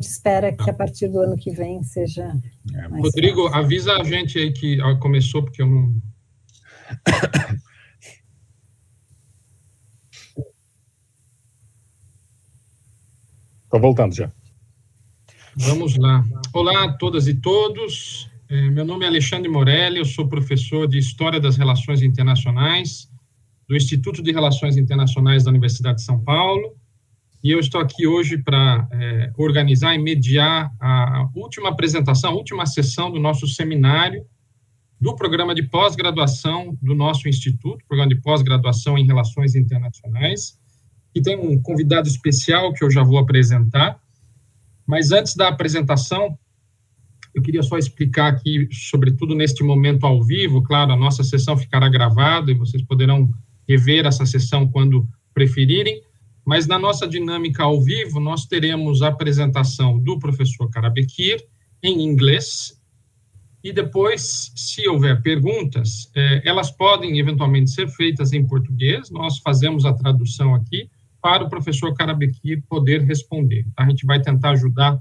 espera que a partir do ano que vem seja mais Rodrigo, fácil. avisa a gente aí que começou, porque eu não... Estou voltando já. Vamos lá. Olá a todas e todos. Meu nome é Alexandre Morelli, eu sou professor de História das Relações Internacionais do Instituto de Relações Internacionais da Universidade de São Paulo, e eu estou aqui hoje para organizar e mediar a última apresentação, a última sessão do nosso seminário do programa de pós-graduação do nosso instituto, programa de pós-graduação em Relações Internacionais, que tem um convidado especial que eu já vou apresentar. Mas antes da apresentação, eu queria só explicar aqui, sobretudo neste momento ao vivo, claro, a nossa sessão ficará gravada e vocês poderão rever essa sessão quando preferirem, mas na nossa dinâmica ao vivo, nós teremos a apresentação do professor Karabekir em inglês, e depois, se houver perguntas, elas podem eventualmente ser feitas em português, nós fazemos a tradução aqui, para o professor Karabekir poder responder. A gente vai tentar ajudar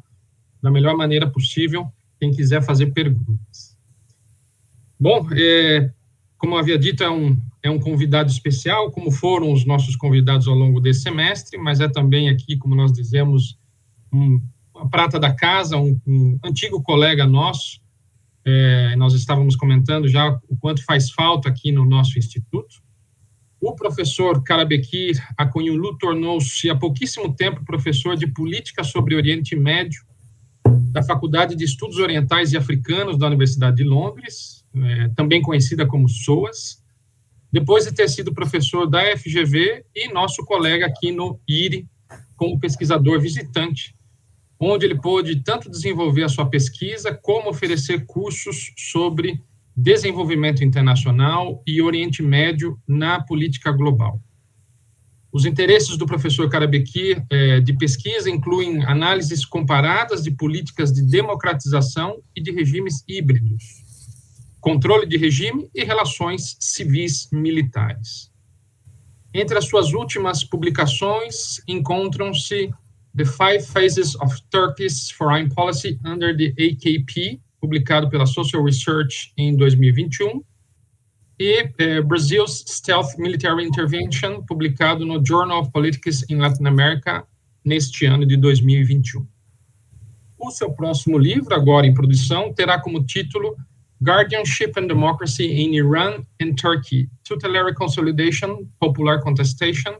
da melhor maneira possível quem quiser fazer perguntas. Bom, como eu havia dito, é um convidado especial, como foram os nossos convidados ao longo desse semestre, mas é também aqui, como nós dizemos, uma prata da casa, um antigo colega nosso. Nós estávamos comentando já o quanto faz falta aqui no nosso instituto. O professor Karabekir Akkoyunlu tornou-se há pouquíssimo tempo professor de Política sobre Oriente Médio da Faculdade de Estudos Orientais e Africanos da Universidade de Londres, também conhecida como SOAS, depois de ter sido professor da FGV e nosso colega aqui no IRI, como pesquisador visitante, onde ele pôde tanto desenvolver a sua pesquisa como oferecer cursos sobre desenvolvimento internacional e Oriente Médio na política global. Os interesses do professor Karabekir de pesquisa incluem análises comparadas de políticas de democratização e de regimes híbridos, controle de regime e relações civis militares. Entre as suas últimas publicações encontram-se The Five Phases of Turkey's Foreign Policy under the AKP, publicado pela Social Research em 2021, e Brazil's Stealth Military Intervention, publicado no Journal of Politics in Latin America, neste ano de 2021. O seu próximo livro, agora em produção, terá como título Guardianship and Democracy in Iran and Turkey, Tutelary Consolidation, Popular Contestation,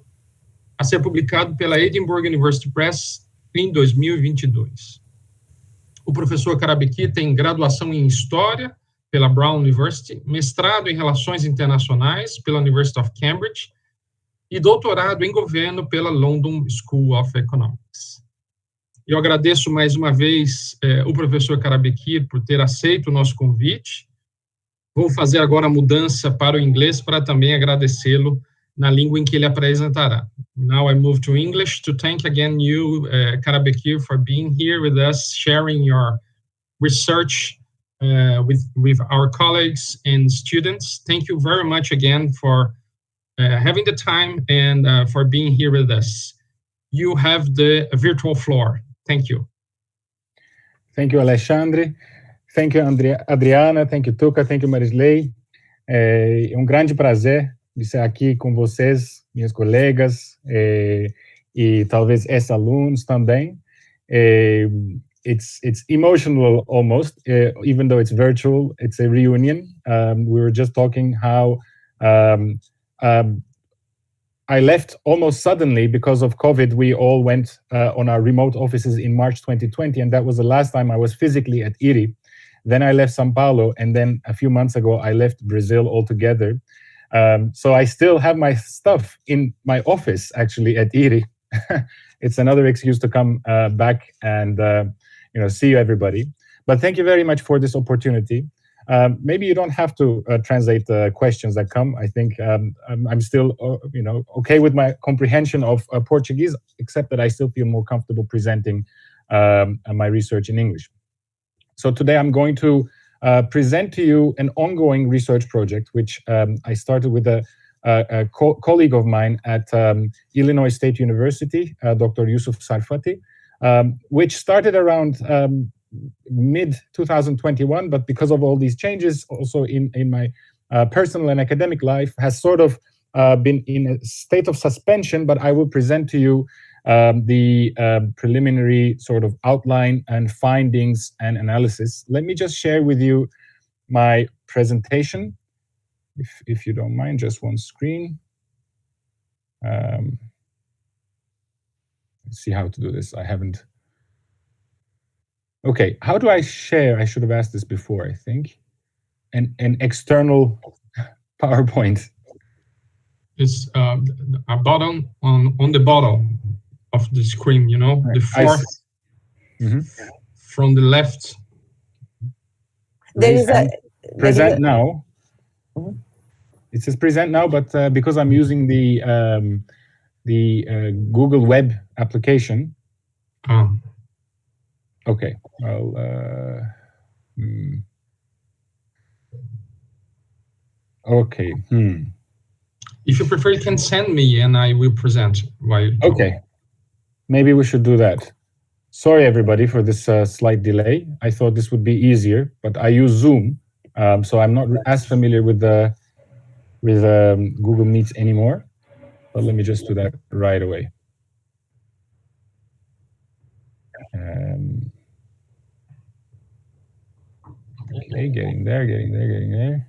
a ser publicado pela Edinburgh University Press em 2022. O professor Karabekir tem graduação em História pela Brown University, mestrado em Relações Internacionais pela University of Cambridge e doutorado em Governo pela London School of Economics. Eu agradeço mais uma vez o professor Karabekir por ter aceito o nosso convite. Vou fazer agora a mudança para o inglês para também agradecê-lo na língua em que ele apresentará. Now I move to English to thank again you, Karabekir, for being here with us, sharing your research with our colleagues and students. Thank you very much again for having the time and for being here with us. You have the virtual floor. Thank you. Thank you, Alexandre. Thank you, Adriana. Thank you, Tuca. Thank you, Marisley. É grande prazer de estar aqui com vocês, minhas colegas, e talvez ex-alunos também. It's emotional almost, even though it's virtual. It's a reunion. We were just talking how I left almost suddenly because of COVID. We all went on our remote offices in March 2020, and that was the last time I was physically at IRI. Then I left São Paulo, and then a few months ago, I left Brazil altogether. So I still have my stuff in my office, actually, at IRI. It's another excuse to come back and see everybody. But thank you very much for this opportunity. Maybe you don't have to translate the questions that come. I think I'm still, okay with my comprehension of Portuguese, except that I still feel more comfortable presenting my research in English. So today I'm going to present to you an ongoing research project, which I started with a colleague of mine at Illinois State University, Dr. Yusuf Sarfati. which started around mid-2021, but because of all these changes, also in my personal and academic life, has sort of been in a state of suspension, but I will present to you the preliminary sort of outline and findings and analysis. Let me just share with you my presentation, if you don't mind, just one screen. Let's see how to do this. I haven't. Okay, how do I share? I should have asked this before, I think. An external PowerPoint. It's a button on the bottom of the screen, you know, the fourth from the left. There is a present now. It says present now, but because I'm using the Google Web application. Okay, well, okay. If you prefer, you can send me and I will present while. Okay, maybe we should do that. Sorry, everybody, for this slight delay. I thought this would be easier, but I use Zoom, so I'm not as familiar with Google Meets anymore. But let me just do that right away. Okay, getting there.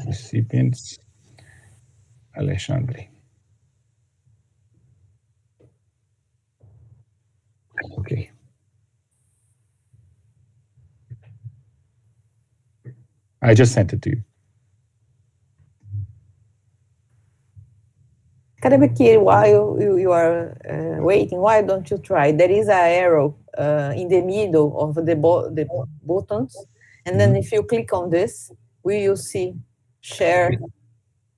Recipients, Alexandre. Okay. I just sent it to you. Karabekir, while you are waiting, why don't you try? There is an arrow in the middle of the buttons, and then if you click on this, will see share?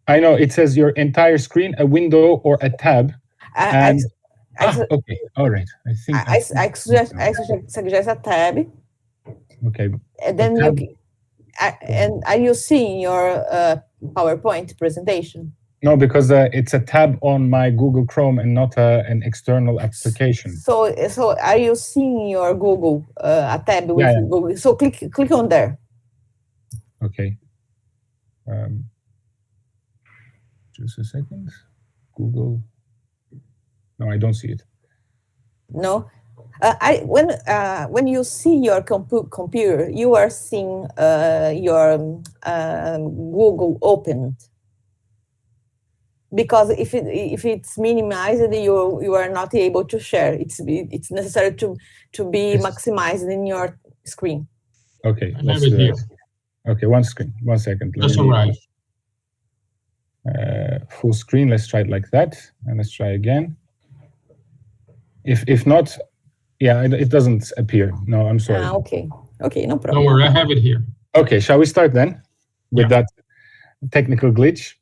I know it says your entire screen, a window, or a tab. Okay, all right. I suggest a tab. Okay. And then and are you seeing your PowerPoint presentation? No, because it's a tab on my Google Chrome and not an external application. So are you seeing your Google a tab with Google? So click on there. Okay. Just a second. Google. No, I don't see it. No. When you see your computer, you are seeing your Google opened. Because if it's minimized, you are not able to share. It's necessary to be maximized in your screen. Okay, let's do it. Okay, one second. That's all right. Full screen. Let's try it like that, and let's try again. If not, yeah, it doesn't appear. No, I'm sorry. Okay, no problem. Don't worry, I have it here. Okay, shall we start then with that technical glitch?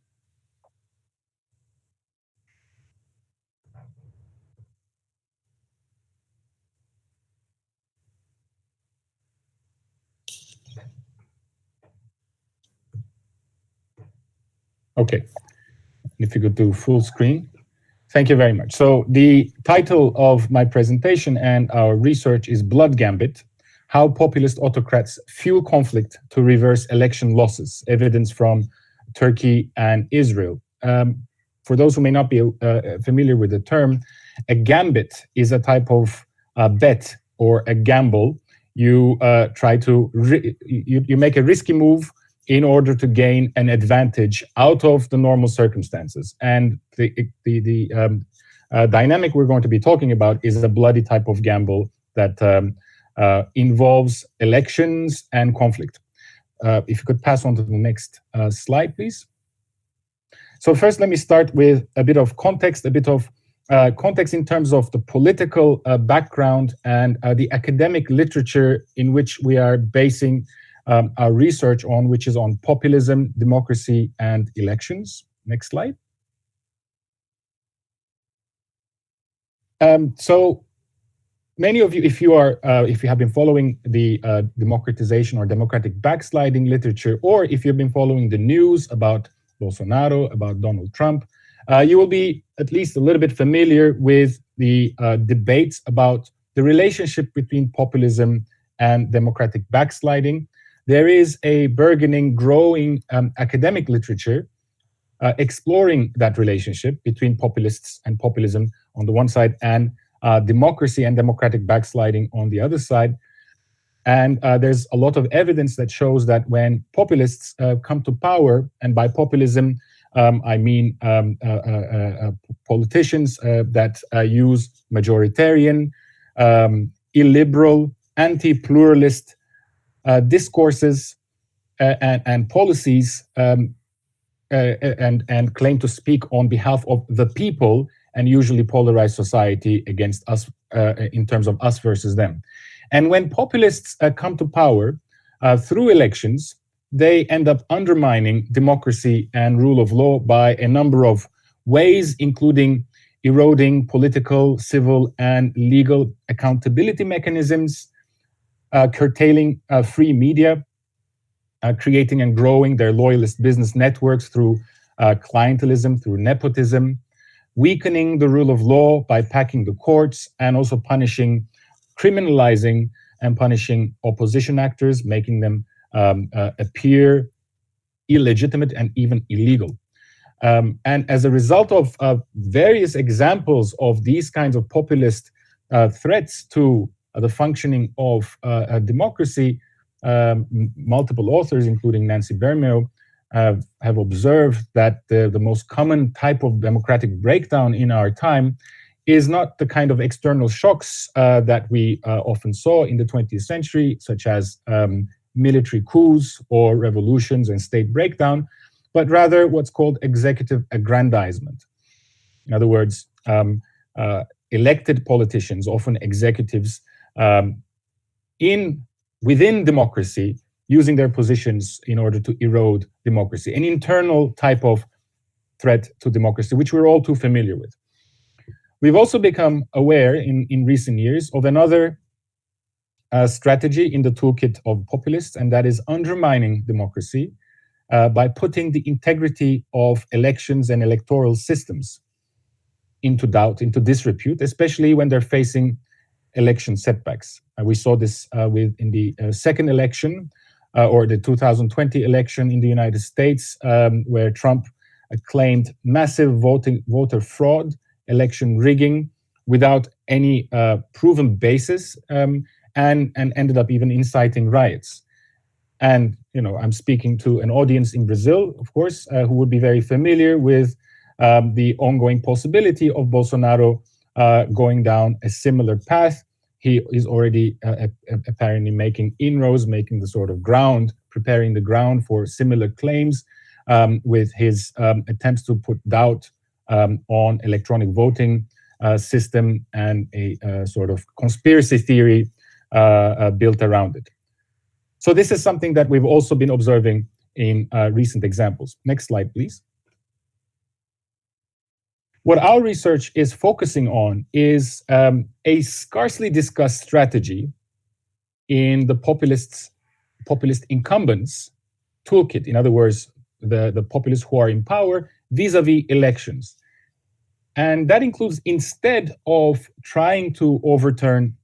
Okay, if you could do full screen. Thank you very much. So the title of my presentation and our research is Blood Gambit, How Populist Autocrats Fuel Conflict to Reverse Election Losses, Evidence from Turkey and Israel. For those who may not be familiar with the term, a gambit is a type of bet or a gamble. You try to, you make a risky move in order to gain an advantage out of the normal circumstances. And the dynamic we're going to be talking about is a bloody type of gamble that involves elections and conflict. If you could pass on to the next slide, please. So first, let me start with a bit of context, context in terms of the political background and the academic literature in which we are basing our research on, which is on populism, democracy, and elections. Next slide. So many of you, if you have been following the democratization or democratic backsliding literature, or if you've been following the news about Bolsonaro, about Donald Trump, You will be at least a little bit familiar with the debates about the relationship between populism and democratic backsliding. There is a burgeoning, growing academic literature exploring that relationship between populists and populism on the one side and democracy and democratic backsliding on the other side. And there's a lot of evidence that shows that when populists come to power, and by populism, I mean politicians that use majoritarian, illiberal, anti-pluralist discourses and policies, and claim to speak on behalf of the people, and usually polarize society against us in terms of us versus them. And when populists come to power through elections, they end up undermining democracy and rule of law by a number of ways, including eroding political, civil, and legal accountability mechanisms, curtailing free media, creating and growing their loyalist business networks through clientelism, through nepotism, weakening the rule of law by packing the courts, and also criminalizing and punishing opposition actors, making them appear illegitimate and even illegal. And as a result of various examples of these kinds of populist threats to the functioning of democracy, multiple authors, including Nancy Bermejo, have observed that the most common type of democratic breakdown in our time is not the kind of external shocks that we often saw in the 20th century, such as military coups or revolutions and state breakdown, but rather what's called executive aggrandizement. In other words, elected politicians, often executives, within democracy, using their positions in order to erode democracy, an internal type of threat to democracy, which we're all too familiar with. We've also become aware in recent years of another strategy in the toolkit of populists, and that is undermining democracy by putting the integrity of elections and electoral systems into doubt, into disrepute, especially when they're facing election setbacks. We saw this in the second election, or the 2020 election in the United States, where Trump claimed massive voter fraud, election rigging, without any proven basis, and ended up even inciting riots. And I'm speaking to an audience in Brazil, of course, who would be very familiar with the ongoing possibility of Bolsonaro going down a similar path. He is already apparently making inroads, making the sort of preparing the ground for similar claims with his attempts to put doubt on electronic voting system and a sort of conspiracy theory built around it. So this is something that we've also been observing in recent examples. Next slide, please. What our research is focusing on is a scarcely discussed strategy in the populist incumbents' toolkit. In other words, the populists who are in power vis-a-vis elections. And that includes, instead of trying to overturn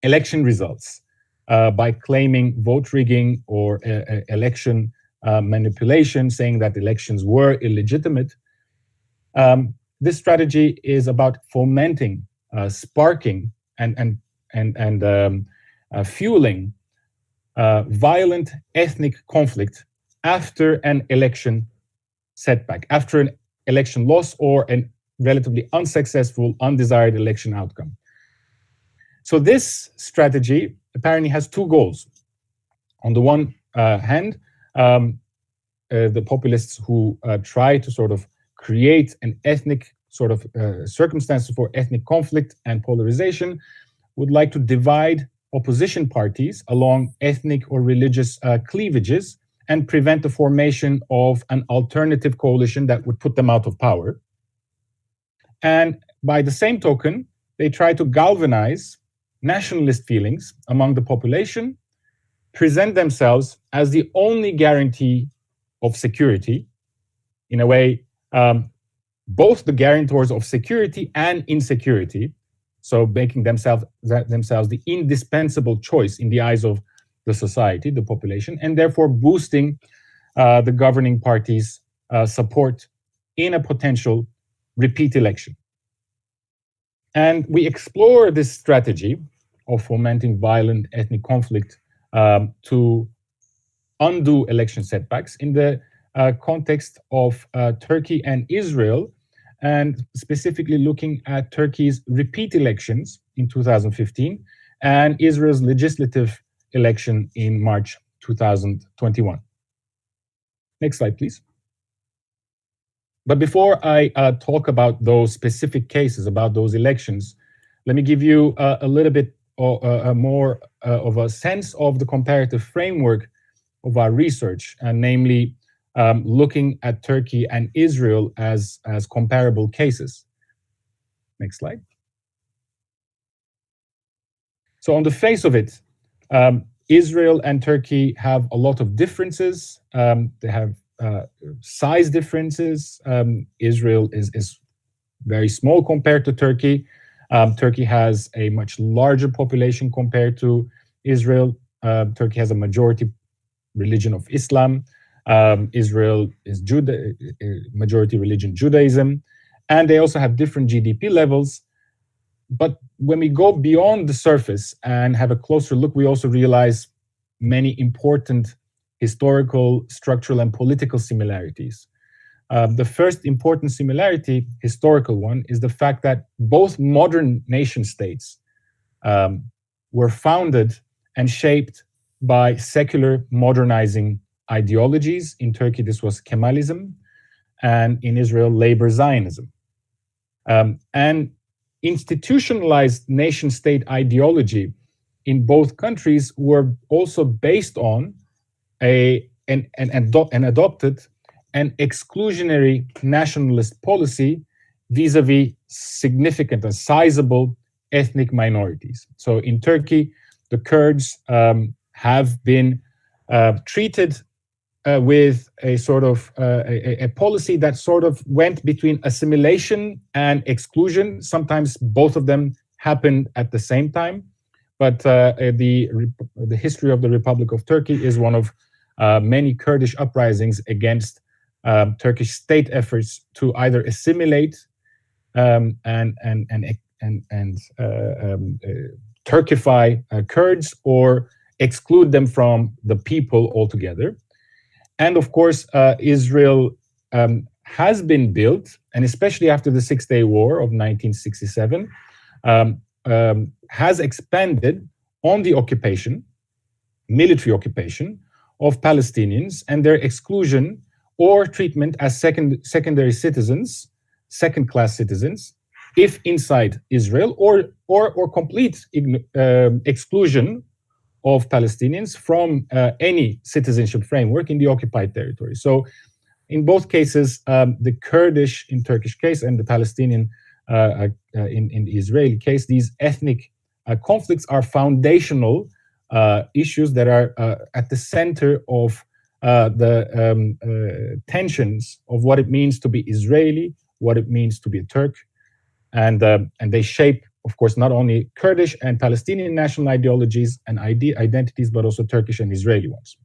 election results by claiming vote rigging or election manipulation, saying that elections were illegitimate, this strategy is about fomenting, sparking, and fueling violent ethnic conflict after an election setback, after an election loss or a relatively unsuccessful, undesired election outcome. So this strategy apparently has two goals. On the one hand, the populists who try to sort of create an ethnic sort of circumstances for ethnic conflict and polarization would like to divide opposition parties along ethnic or religious cleavages and prevent the formation of an alternative coalition that would put them out of power. And by the same token, they try to galvanize nationalist feelings among the population, present themselves as the only guarantee of security, in a way both the guarantors of security and insecurity, so making themselves the indispensable choice in the eyes of the society, the population, and therefore boosting the governing party's support in a potential repeat election. And we explore this strategy of fomenting violent ethnic conflict to undo election setbacks in the context of Turkey and Israel, and specifically looking at Turkey's repeat elections in 2015 and Israel's legislative election in March 2021. Next slide, please. But before I talk about those specific cases, about those elections, let me give you a little bit more of a sense of the comparative framework of our research, and namely looking at Turkey and Israel as comparable cases. Next slide. So on the face of it, Israel and Turkey have a lot of differences. They have size differences. Israel is very small compared to Turkey. Turkey has a much larger population compared to Israel. Turkey has a majority religion of Islam. Israel is majority religion Judaism, and they also have different GDP levels. But when we go beyond the surface and have a closer look, we also realize many important historical, structural, and political similarities. The first important similarity, historical one, is the fact that both modern nation states were founded and shaped by secular modernizing ideologies. In Turkey, this was Kemalism, and in Israel, labor Zionism. And institutionalized nation-state ideology in both countries were also based on and adopted an exclusionary nationalist policy vis-a-vis significant and sizable ethnic minorities. So in Turkey, the Kurds have been treated with a sort of a policy that sort of went between assimilation and exclusion. Sometimes both of them happened at the same time. But the history of the Republic of Turkey is one of many Kurdish uprisings against Turkish state efforts to either assimilate and Turkify Kurds or exclude them from the people altogether. And of course, Israel has been built, and especially after the Six-Day War of 1967, has expanded on the occupation, military occupation, of Palestinians and their exclusion or treatment as secondary citizens, second-class citizens, if inside Israel, or complete exclusion of Palestinians from any citizenship framework in the occupied territory. So in both cases, the Kurdish in Turkish case and the Palestinian in the Israeli case, these ethnic conflicts are foundational issues that are at the center of the tensions of what it means to be Israeli, what it means to be a Turk, and they shape, of course, not only Kurdish and Palestinian national ideologies and identities, but also Turkish and Israeli ones.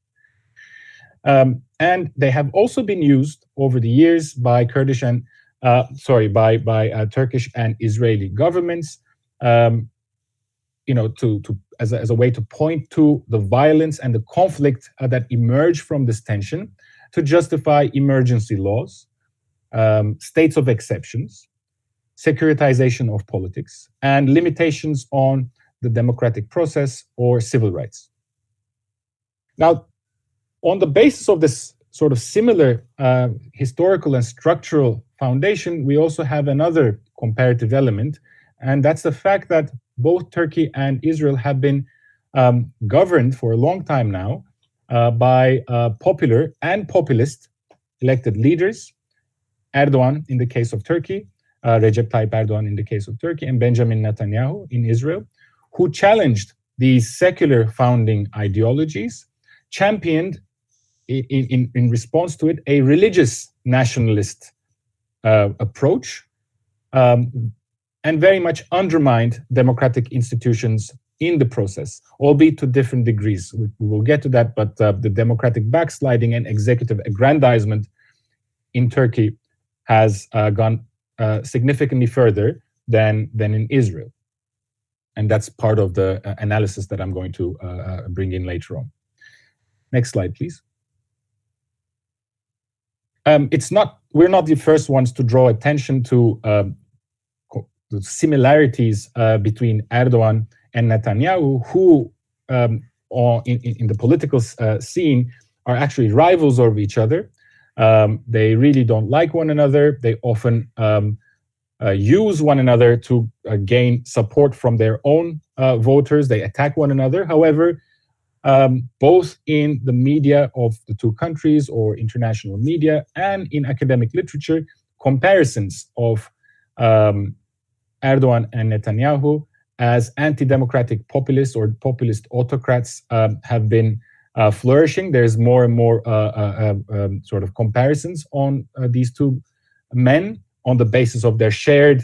And they have also been used over the years by Kurdish and Turkish and Israeli governments, as a way to point to the violence and the conflict that emerge from this tension, to justify emergency laws, states of exceptions, securitization of politics, and limitations on the democratic process or civil rights. Now, on the basis of this sort of similar historical and structural foundation, we also have another comparative element, and that's the fact that both Turkey and Israel have been governed for a long time now by popular and populist elected leaders, Erdogan in the case of Turkey, Recep Tayyip Erdogan in the case of Turkey, and Benjamin Netanyahu in Israel, who challenged these secular founding ideologies, championed in response to it a religious nationalist approach, and very much undermined democratic institutions in the process, albeit to different degrees. We will get to that, but the democratic backsliding and executive aggrandizement in Turkey has gone significantly further than in Israel. And that's part of the analysis that I'm going to bring in later on. Next slide, please. We're not the first ones to draw attention to the similarities between Erdogan and Netanyahu, who in the political scene are actually rivals of each other. They really don't like one another. They often use one another to gain support from their own voters. They attack one another. However, both in the media of the two countries or international media and in academic literature, comparisons of Erdogan and Netanyahu as anti-democratic populists or populist autocrats have been flourishing. There's more and more sort of comparisons on these two men on the basis of their shared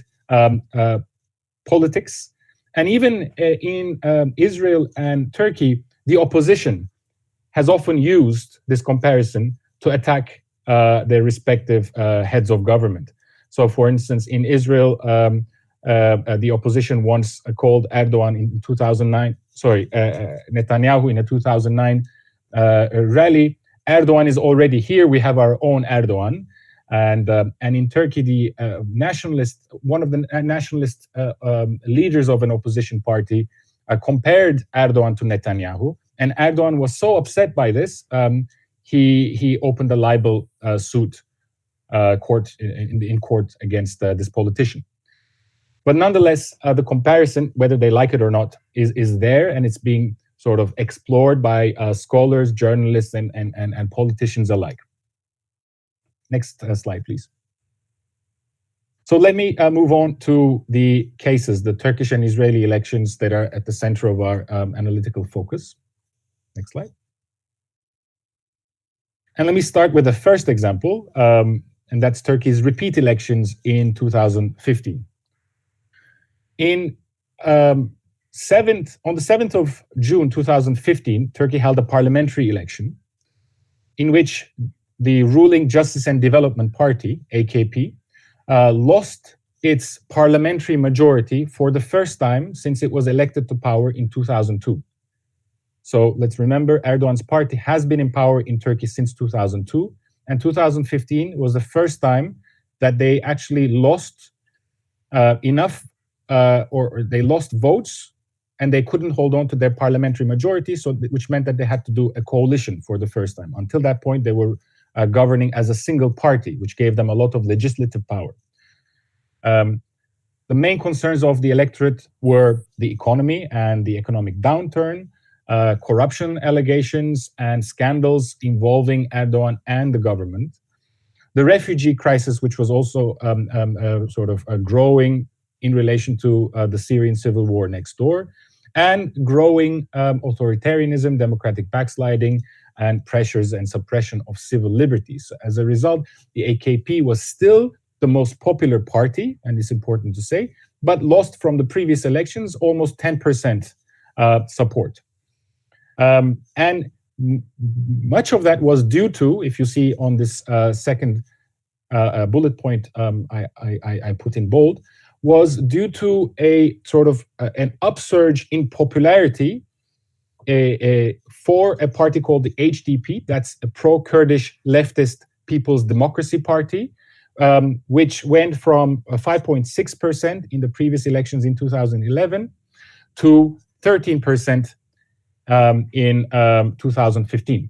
politics. And even in Israel and Turkey, the opposition has often used this comparison to attack their respective heads of government. So, for instance, in Israel, the opposition once called Erdogan in 2009, Netanyahu in a 2009 rally, Erdogan is already here, we have our own Erdogan. And in Turkey, the one of the nationalist leaders of an opposition party compared Erdogan to Netanyahu, and Erdogan was so upset by this, he opened a libel suit in court against this politician. But nonetheless, the comparison, whether they like it or not, is there, and it's being sort of explored by scholars, journalists, and politicians alike. Next slide, please. So let me move on to the cases, the Turkish and Israeli elections that are at the center of our analytical focus. Next slide. And let me start with the first example, and that's Turkey's repeat elections in 2015. On the 7th of June 2015, Turkey held a parliamentary election in which the ruling Justice and Development Party, AKP, lost its parliamentary majority for the first time since it was elected to power in 2002. So let's remember, Erdogan's party has been in power in Turkey since 2002, and 2015 was the first time that they actually lost enough, or they lost votes, and they couldn't hold on to their parliamentary majority, which meant that they had to do a coalition for the first time. Until that point, they were governing as a single party, which gave them a lot of legislative power. The main concerns of the electorate were the economy and the economic downturn, corruption allegations and scandals involving Erdogan and the government, the refugee crisis, which was also sort of growing in relation to the Syrian civil war next door, and growing authoritarianism, democratic backsliding, and pressures and suppression of civil liberties. As a result, the AKP was still the most popular party, and it's important to say, but lost from the previous elections almost 10% support. And much of that was due to, if you see on this second bullet point I put in bold, was due to a sort of an upsurge in popularity for a party called the HDP, that's a pro-Kurdish leftist People's Democracy Party, which went from 5.6% in the previous elections in 2011 to 13% in 2015.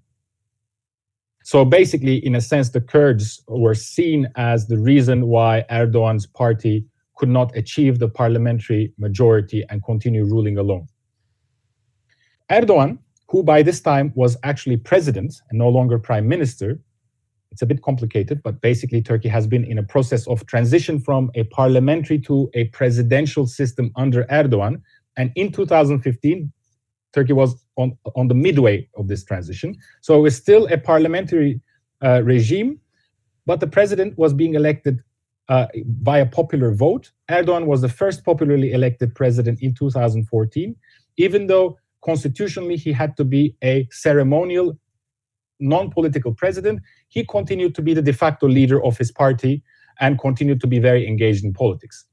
So basically, in a sense, the Kurds were seen as the reason why Erdogan's party could not achieve the parliamentary majority and continue ruling alone. Erdogan, who by this time was actually president and no longer prime minister, it's a bit complicated, but basically Turkey has been in a process of transition from a parliamentary to a presidential system under Erdogan. And in 2015, Turkey was on the midway of this transition. So it was still a parliamentary regime, but the president was being elected via popular vote. Erdogan was the first popularly elected president in 2014, even though constitutionally he had to be a ceremonial, non-political president. He continued to be the de facto leader of his party and continued to be very engaged in politics,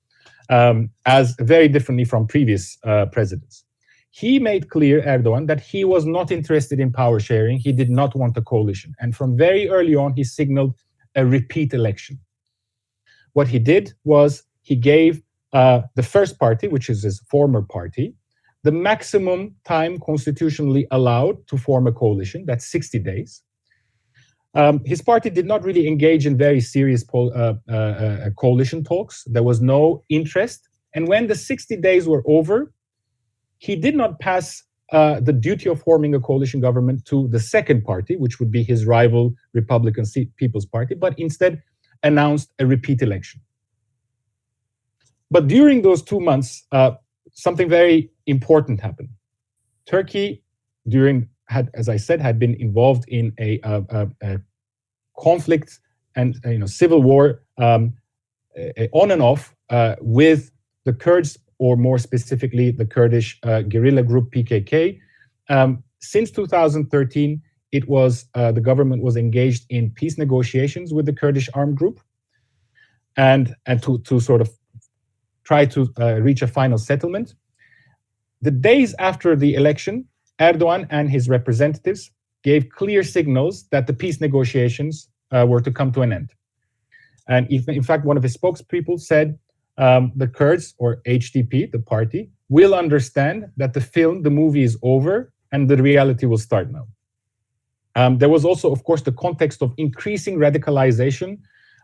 as very differently from previous presidents. He made clear, Erdogan, that he was not interested in power sharing. He did not want a coalition. And from very early on, he signaled a repeat election. What he did was he gave the first party, which is his former party, the maximum time constitutionally allowed to form a coalition. That's 60 days. His party did not really engage in very serious coalition talks. There was no interest. And when the 60 days were over, he did not pass the duty of forming a coalition government to the second party, which would be his rival Republican People's Party, but instead announced a repeat election. But during those 2 months, something very important happened. Turkey, as I said, had been involved in a conflict and civil war on and off with the Kurds, or more specifically, the Kurdish guerrilla group PKK. Since 2013, the government was engaged in peace negotiations with the Kurdish armed group, and to sort of try to reach a final settlement. The days after the election, Erdogan and his representatives gave clear signals that the peace negotiations were to come to an end. And in fact, one of his spokespeople said, the Kurds, or HDP, the party, will understand that the movie is over and the reality will start now. There was also, of course, the context of increasing radicalization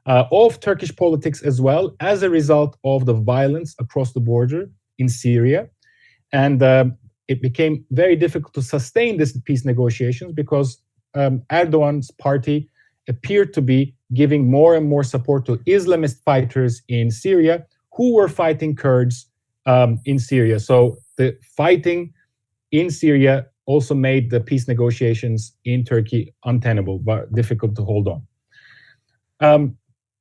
of Turkish politics as well, as a result of the violence across the border in Syria. And it became very difficult to sustain this peace negotiations because Erdogan's party appeared to be giving more and more support to Islamist fighters in Syria who were fighting Kurds in Syria. So the fighting in Syria also made the peace negotiations in Turkey untenable, but difficult to hold on.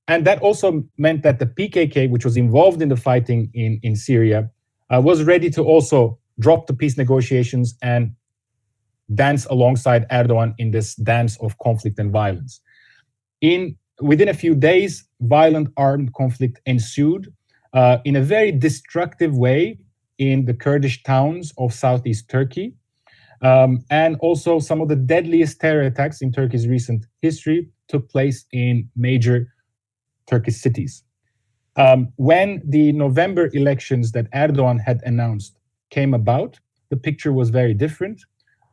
And that also meant that the PKK, which was involved in the fighting in Syria, was ready to also drop the peace negotiations and dance alongside Erdogan in this dance of conflict and violence. Within a few days, violent armed conflict ensued in a very destructive way in the Kurdish towns of southeast Turkey. And also some of the deadliest terror attacks in Turkey's recent history took place in major Turkish cities. When the November elections that Erdogan had announced came about, the picture was very different.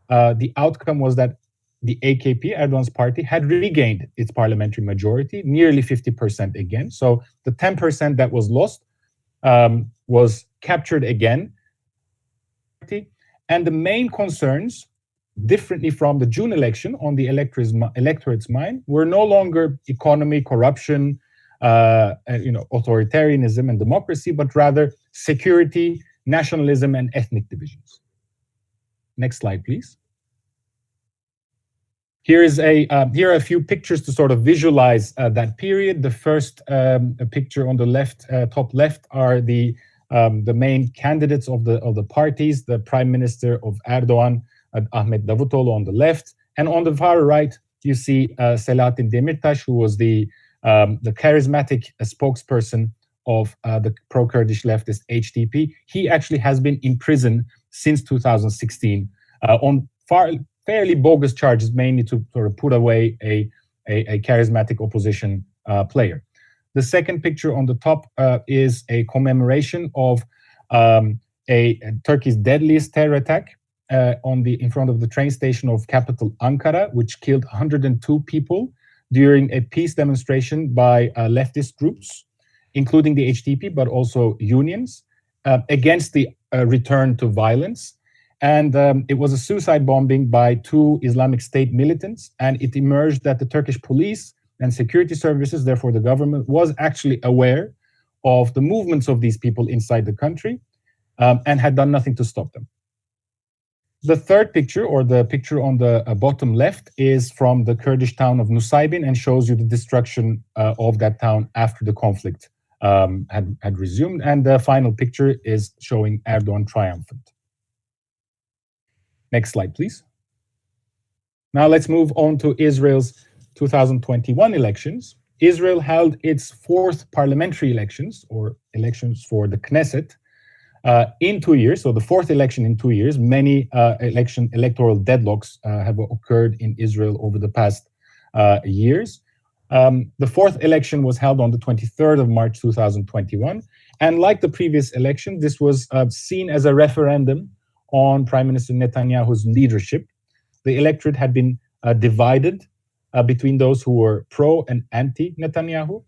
The outcome was that the AKP, Erdogan's party, had regained its parliamentary majority, nearly 50% again. So the 10% that was lost was captured again. And the main concerns, differently from the June election on the electorate's mind, were no longer economy, corruption, authoritarianism and democracy, but rather security, nationalism, and ethnic divisions. Next slide, please. Here are a few pictures to sort of visualize that period. The first picture on the left, top left, are the main candidates of the parties. The Prime Minister of Erdogan, Ahmet Davutoğlu, on the left, and on the far right, you see Selahattin Demirtas, who was the charismatic spokesperson of the pro-Kurdish leftist HDP. He actually has been in prison since 2016 on fairly bogus charges, mainly to sort of put away a charismatic opposition player. The second picture on the top is a commemoration of Turkey's deadliest terror attack in front of the train station of capital Ankara, which killed 102 people during a peace demonstration by leftist groups, including the HDP, but also unions, against the return to violence. And it was a suicide bombing by 2 Islamic State militants, and it emerged that the Turkish police and security services, therefore the government, was actually aware of the movements of these people inside the country and had done nothing to stop them. The third picture, or the picture on the bottom left, is from the Kurdish town of Nusaybin and shows you the destruction of that town after the conflict had resumed. And the final picture is showing Erdogan triumphant. Next slide, please. Now let's move on to Israel's 2021 elections. Israel held its fourth parliamentary elections, or elections for the Knesset, in 2 years. So the fourth election in 2 years. Many electoral deadlocks have occurred in Israel over the past years. The fourth election was held on the 23rd of March 2021. And like the previous election, this was seen as a referendum on Prime Minister Netanyahu's leadership. The electorate had been divided between those who were pro and anti-Netanyahu.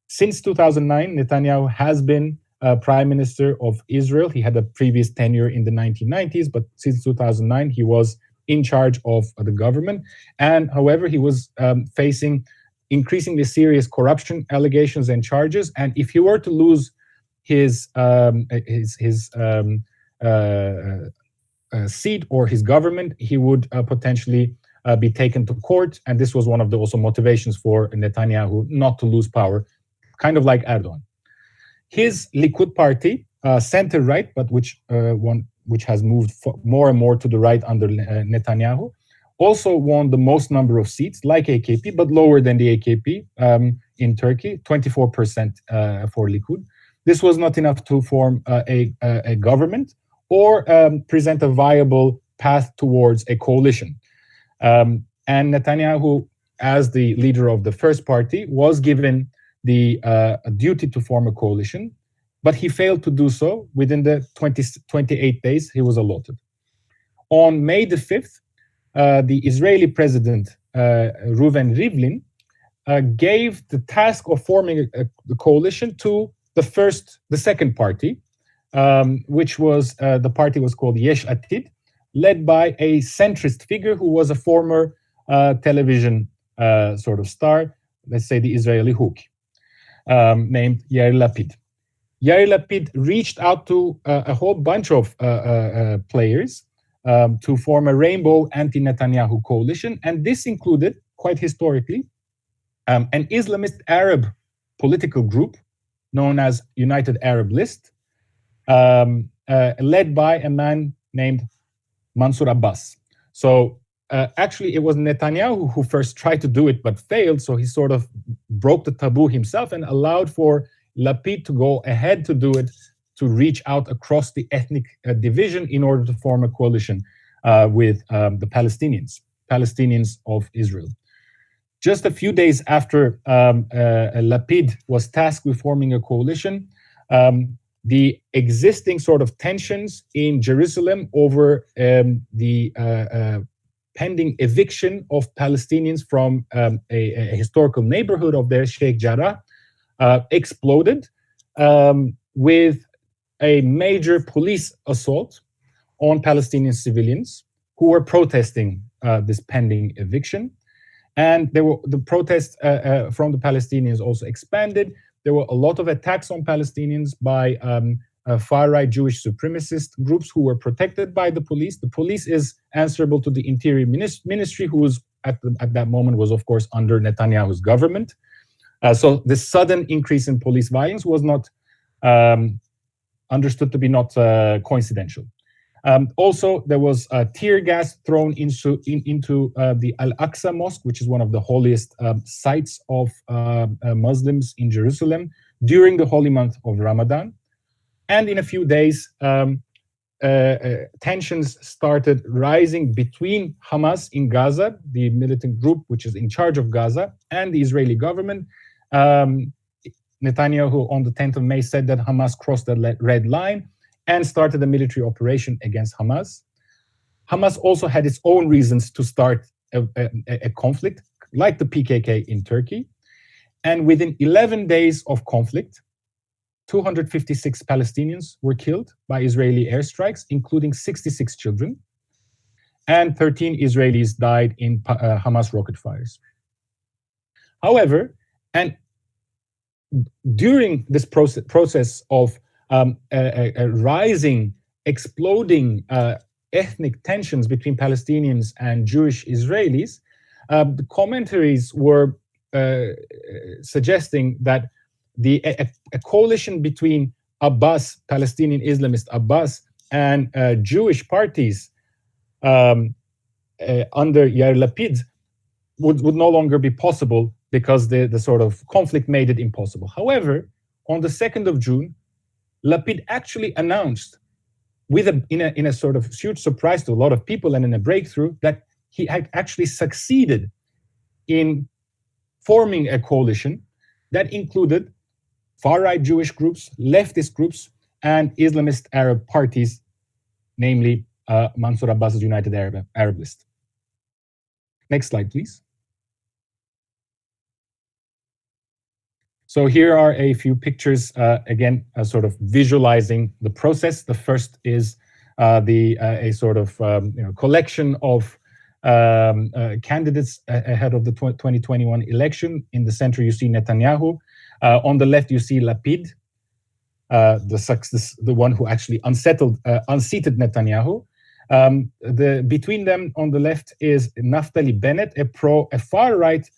Since 2009, Netanyahu has been Prime Minister of Israel. He had a previous tenure in the 1990s, but since 2009, he was in charge of the government. And however, he was facing increasingly serious corruption allegations and charges. And if he were to lose his seat or his government, he would potentially be taken to court. And this was one of the also motivations for Netanyahu not to lose power, kind of like Erdogan. His Likud party, center-right, but which has moved more and more to the right under Netanyahu, also won the most number of seats, like AKP, but lower than the AKP in Turkey, 24% for Likud. This was not enough to form a government or present a viable path towards a coalition. And Netanyahu, as the leader of the first party, was given the duty to form a coalition, but he failed to do so within the 28 days he was allotted. On May the 5th, the Israeli president, Reuven Rivlin, gave the task of forming the coalition to the second party, which was, the party was called Yesh Atid, led by a centrist figure who was a former television sort of star, let's say the Israeli hook, named Yair Lapid. Yair Lapid reached out to a whole bunch of players to form a rainbow anti-Netanyahu coalition, and this included, quite historically, an Islamist Arab political group known as United Arab List, led by a man named Mansour Abbas. So actually, it was Netanyahu who first tried to do it but failed, so he sort of broke the taboo himself and allowed for Lapid to go ahead to do it, to reach out across the ethnic division in order to form a coalition with the Palestinians of Israel. Just a few days after Lapid was tasked with forming a coalition, the existing sort of tensions in Jerusalem over the pending eviction of Palestinians from a historical neighborhood of there, Sheikh Jarrah, exploded with a major police assault on Palestinian civilians who were protesting this pending eviction. And the protests from the Palestinians also expanded. There were a lot of attacks on Palestinians by far-right Jewish supremacist groups who were protected by the police. The police is answerable to the Interior Ministry, who was at that moment was, of course, under Netanyahu's government. So this sudden increase in police violence was not understood to be not coincidental. Also, there was tear gas thrown into the Al-Aqsa Mosque, which is one of the holiest sites of Muslims in Jerusalem during the holy month of Ramadan. And in a few days, tensions started rising between Hamas in Gaza, the militant group which is in charge of Gaza, and the Israeli government. Netanyahu on the 10th of May said that Hamas crossed the red line and started a military operation against Hamas. Hamas also had its own reasons to start a conflict, like the PKK in Turkey. And within 11 days of conflict, 256 Palestinians were killed by Israeli airstrikes, including 66 children, and 13 Israelis died in Hamas rocket fires. However, and during this process of a rising, exploding ethnic tensions between Palestinians and Jewish Israelis, the commentaries were suggesting that a coalition between Abbas, Palestinian Islamist Abbas, and Jewish parties under Yair Lapid would no longer be possible because the sort of conflict made it impossible. However, on the 2nd of June, Lapid actually announced, in a sort of huge surprise to a lot of people and in a breakthrough, that he had actually succeeded in forming a coalition that included far-right Jewish groups, leftist groups, and Islamist Arab parties, namely Mansour Abbas's United Arab List. Next slide, please. So here are a few pictures, again, sort of visualizing the process. The first is a sort of collection of candidates ahead of the 2021 election. In the center, you see Netanyahu. On the left, you see Lapid, the one who actually unseated Netanyahu. Between them, on the left, is Naftali Bennett, a far-right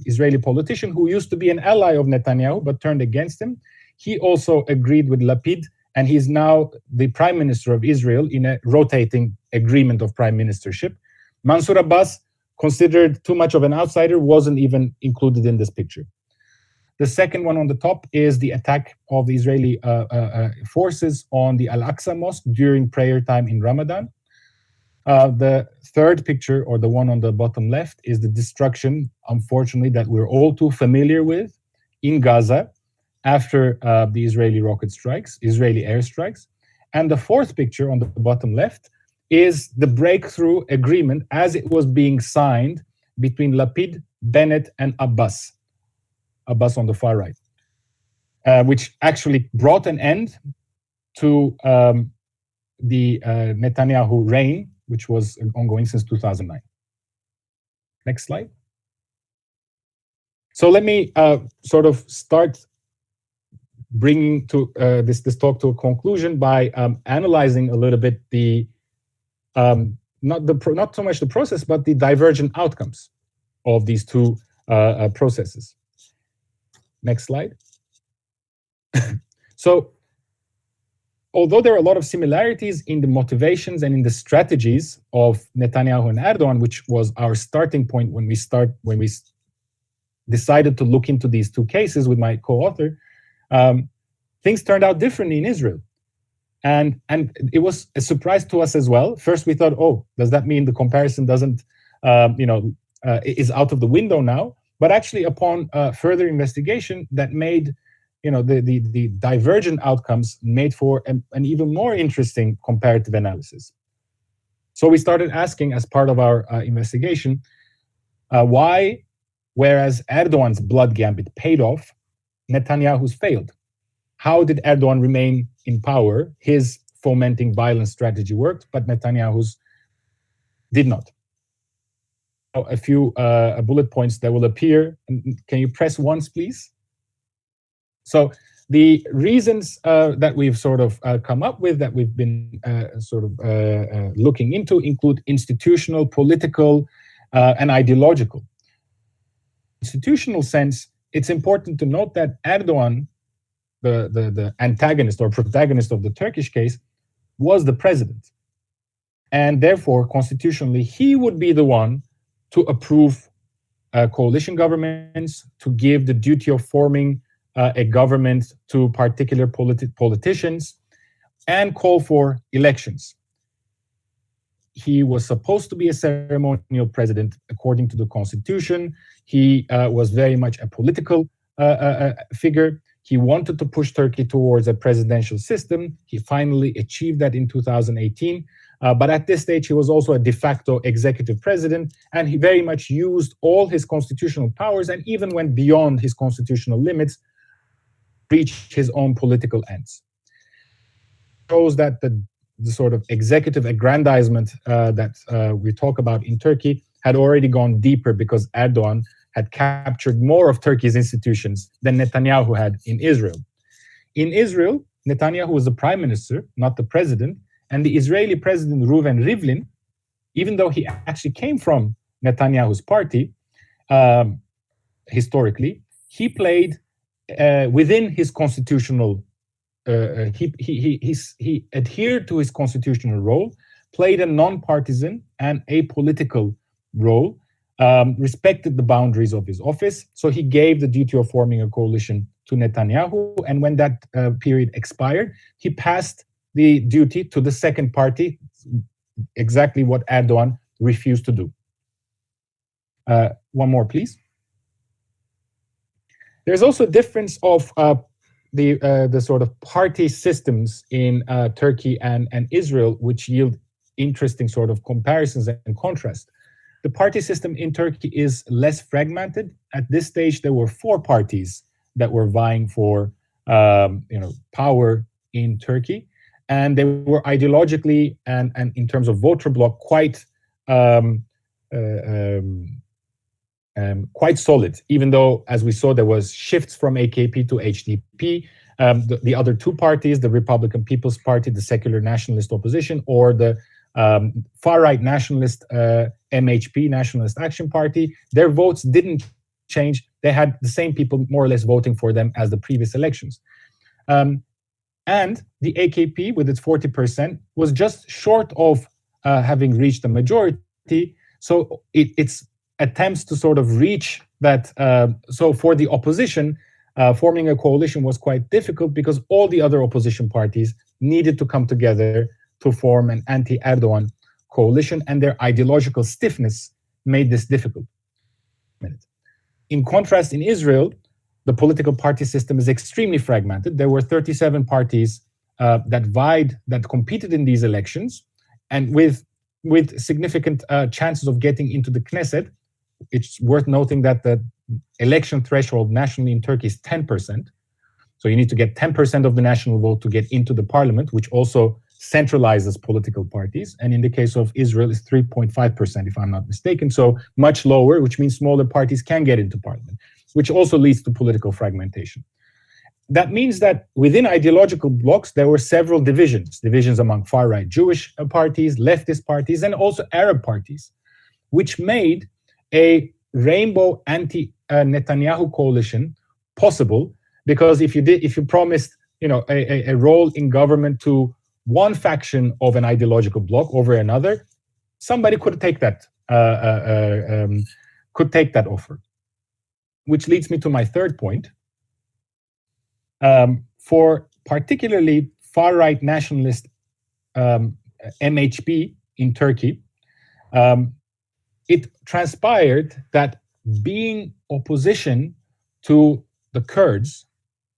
Israeli politician who used to be an ally of Netanyahu but turned against him. He also agreed with Lapid, and he's now the prime minister of Israel in a rotating agreement of prime ministership. Mansour Abbas, considered too much of an outsider, wasn't even included in this picture. The second one on the top is the attack of the Israeli forces on the Al-Aqsa Mosque during prayer time in Ramadan. The third picture, or the one on the bottom left, is the destruction, unfortunately, that we're all too familiar with in Gaza after the Israeli rocket strikes, Israeli airstrikes. And the fourth picture on the bottom left is the breakthrough agreement as it was being signed between Lapid, Bennett, and Abbas on the far right, which actually brought an end to the Netanyahu reign, which was ongoing since 2009. Next slide. So let me sort of start bringing to this talk to a conclusion by analyzing a little bit the not so much the process, but the divergent outcomes of these two processes. Next slide. So, although there are a lot of similarities in the motivations and in the strategies of Netanyahu and Erdogan, which was our starting point when we decided to look into these two cases with my co-author, things turned out differently in Israel. And it was a surprise to us as well. First, we thought, oh, does that mean the comparison doesn't, is out of the window now? But actually, upon further investigation, that made, the divergent outcomes made for an even more interesting comparative analysis. So we started asking, as part of our investigation, why, whereas Erdogan's blood gambit paid off, Netanyahu's failed? How did Erdogan remain in power? His fomenting violence strategy worked, but Netanyahu's did not. A few bullet points that will appear. Can you press once, please? So the reasons that we've sort of come up with, that we've been looking into, include institutional, political, and ideological. Institutional sense, it's important to note that Erdogan, the antagonist or protagonist of the Turkish case, was the president. And therefore, constitutionally, he would be the one to approve coalition governments, to give the duty of forming a government to particular politicians, and call for elections. He was supposed to be a ceremonial president according to the constitution. He was very much a political figure. He wanted to push Turkey towards a presidential system. He finally achieved that in 2018. But at this stage, he was also a de facto executive president, and he very much used all his constitutional powers and even went beyond his constitutional limits to reach his own political ends. It shows that the sort of executive aggrandizement that we talk about in Turkey had already gone deeper, because Erdogan had captured more of Turkey's institutions than Netanyahu had in Israel. In Israel, Netanyahu was the prime minister, not the president, and the Israeli president Reuven Rivlin, even though he actually came from Netanyahu's party, historically, he played within his constitutional. He adhered to his constitutional role, played a non-partisan and apolitical role, respected the boundaries of his office. So he gave the duty of forming a coalition to Netanyahu, and when that period expired, he passed the duty to the second party, exactly what Erdogan refused to do. One more, please. There's also a difference of the sort of party systems in Turkey and Israel, which yield interesting sort of comparisons and contrast. The party system in Turkey is less fragmented. At this stage, there were 4 parties that were vying for power in Turkey, and they were ideologically and in terms of voter bloc quite solid, even though, as we saw, there was shifts from AKP to HDP. The other 2 parties, the Republican People's Party, the secular nationalist opposition, or the far-right nationalist MHP, Nationalist Action Party, their votes didn't change. They had the same people more or less voting for them as the previous elections. And the AKP, with its 40%, was just short of having reached a majority. So its attempts to sort of reach that, so for the opposition, forming a coalition was quite difficult because all the other opposition parties needed to come together to form an anti-Erdogan coalition, and their ideological stiffness made this difficult. In contrast, in Israel, the political party system is extremely fragmented. There were 37 parties that competed in these elections, and with significant chances of getting into the Knesset. It's worth noting that the election threshold nationally in Turkey is 10%. So you need to get 10% of the national vote to get into the parliament, which also centralizes political parties. And in the case of Israel, it's 3.5%, if I'm not mistaken. So much lower, which means smaller parties can get into parliament, which also leads to political fragmentation. That means that within ideological blocks, there were several divisions among far-right Jewish parties, leftist parties, and also Arab parties, which made a rainbow anti-Netanyahu coalition possible. Because if you promised, a role in government to one faction of an ideological bloc over another, somebody could take that offer. Which leads me to my third point. For particularly far-right nationalist MHP in Turkey, it transpired that being opposition to the Kurds,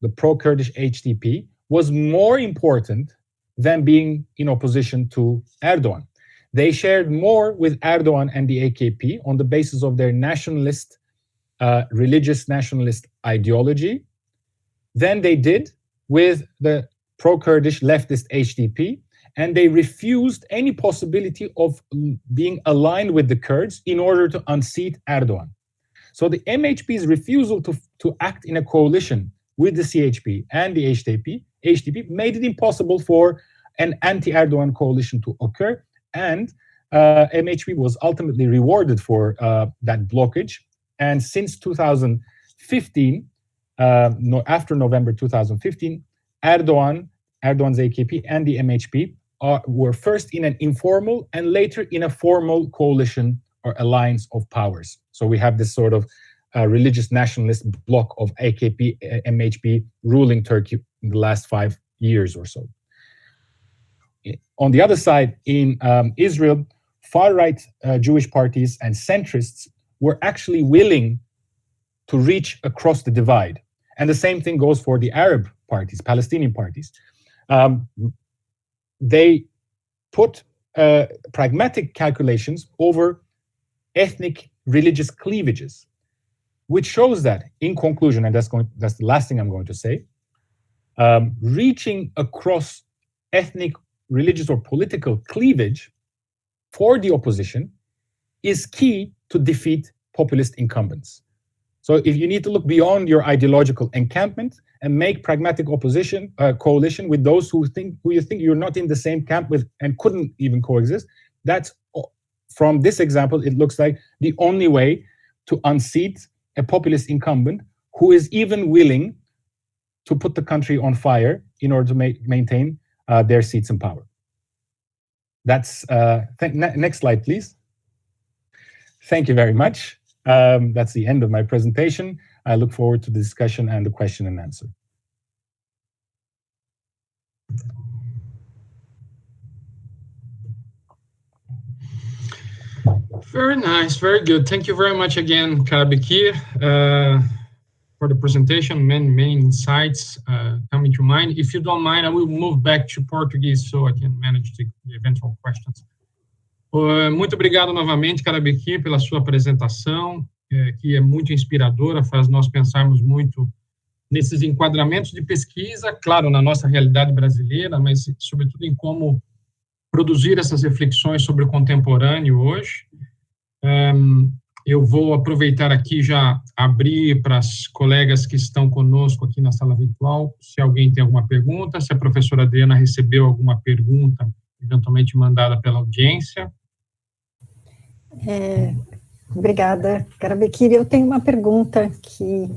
the pro-Kurdish HDP, was more important than being in opposition to Erdogan. They shared more with Erdogan and the AKP on the basis of their nationalist, religious nationalist ideology than they did with the pro-Kurdish leftist HDP, and they refused any possibility of being aligned with the Kurds in order to unseat Erdogan. So the MHP's refusal to act in a coalition with the CHP and the HDP made it impossible for an anti-Erdogan coalition to occur, and MHP was ultimately rewarded for that blockage. And since 2015, after November 2015, Erdogan's AKP and the MHP were first in an informal and later in a formal coalition or alliance of powers. So we have this sort of religious nationalist bloc of AKP, MHP ruling Turkey in the last 5 years or so. On the other side, in Israel, far-right Jewish parties and centrists were actually willing to reach across the divide. And the same thing goes for the Arab parties, Palestinian parties. They put pragmatic calculations over ethnic religious cleavages, which shows that, in conclusion, and that's the last thing I'm going to say, reaching across ethnic, religious, or political cleavage for the opposition is key to defeat populist incumbents. So if you need to look beyond your ideological encampment and make pragmatic opposition, coalition with those who you think you're not in the same camp with and couldn't even coexist, that's, from this example, it looks like the only way to unseat a populist incumbent who is even willing to put the country on fire in order to maintain their seats in power. That's next slide, please. Thank you very much. That's the end of my presentation. I look forward to the discussion and the question and answer. Very nice, very good. Thank you very much again, Karabekir, for the presentation. Many insights coming to mind. If you don't mind, I will move back to Portuguese so I can manage the eventual questions. Muito obrigado novamente, Karabekir, pela sua apresentação, que é muito inspiradora, faz nós pensarmos muito nesses enquadramentos de pesquisa, claro, na nossa realidade brasileira, mas sobretudo em como produzir essas reflexões sobre o contemporâneo hoje. Eu vou aproveitar aqui já abrir para as colegas que estão conosco aqui na sala virtual, se alguém tem alguma pergunta, se a professora Adriana recebeu alguma pergunta, eventualmente mandada pela audiência. Obrigada, Karabekir. Eu tenho uma pergunta que,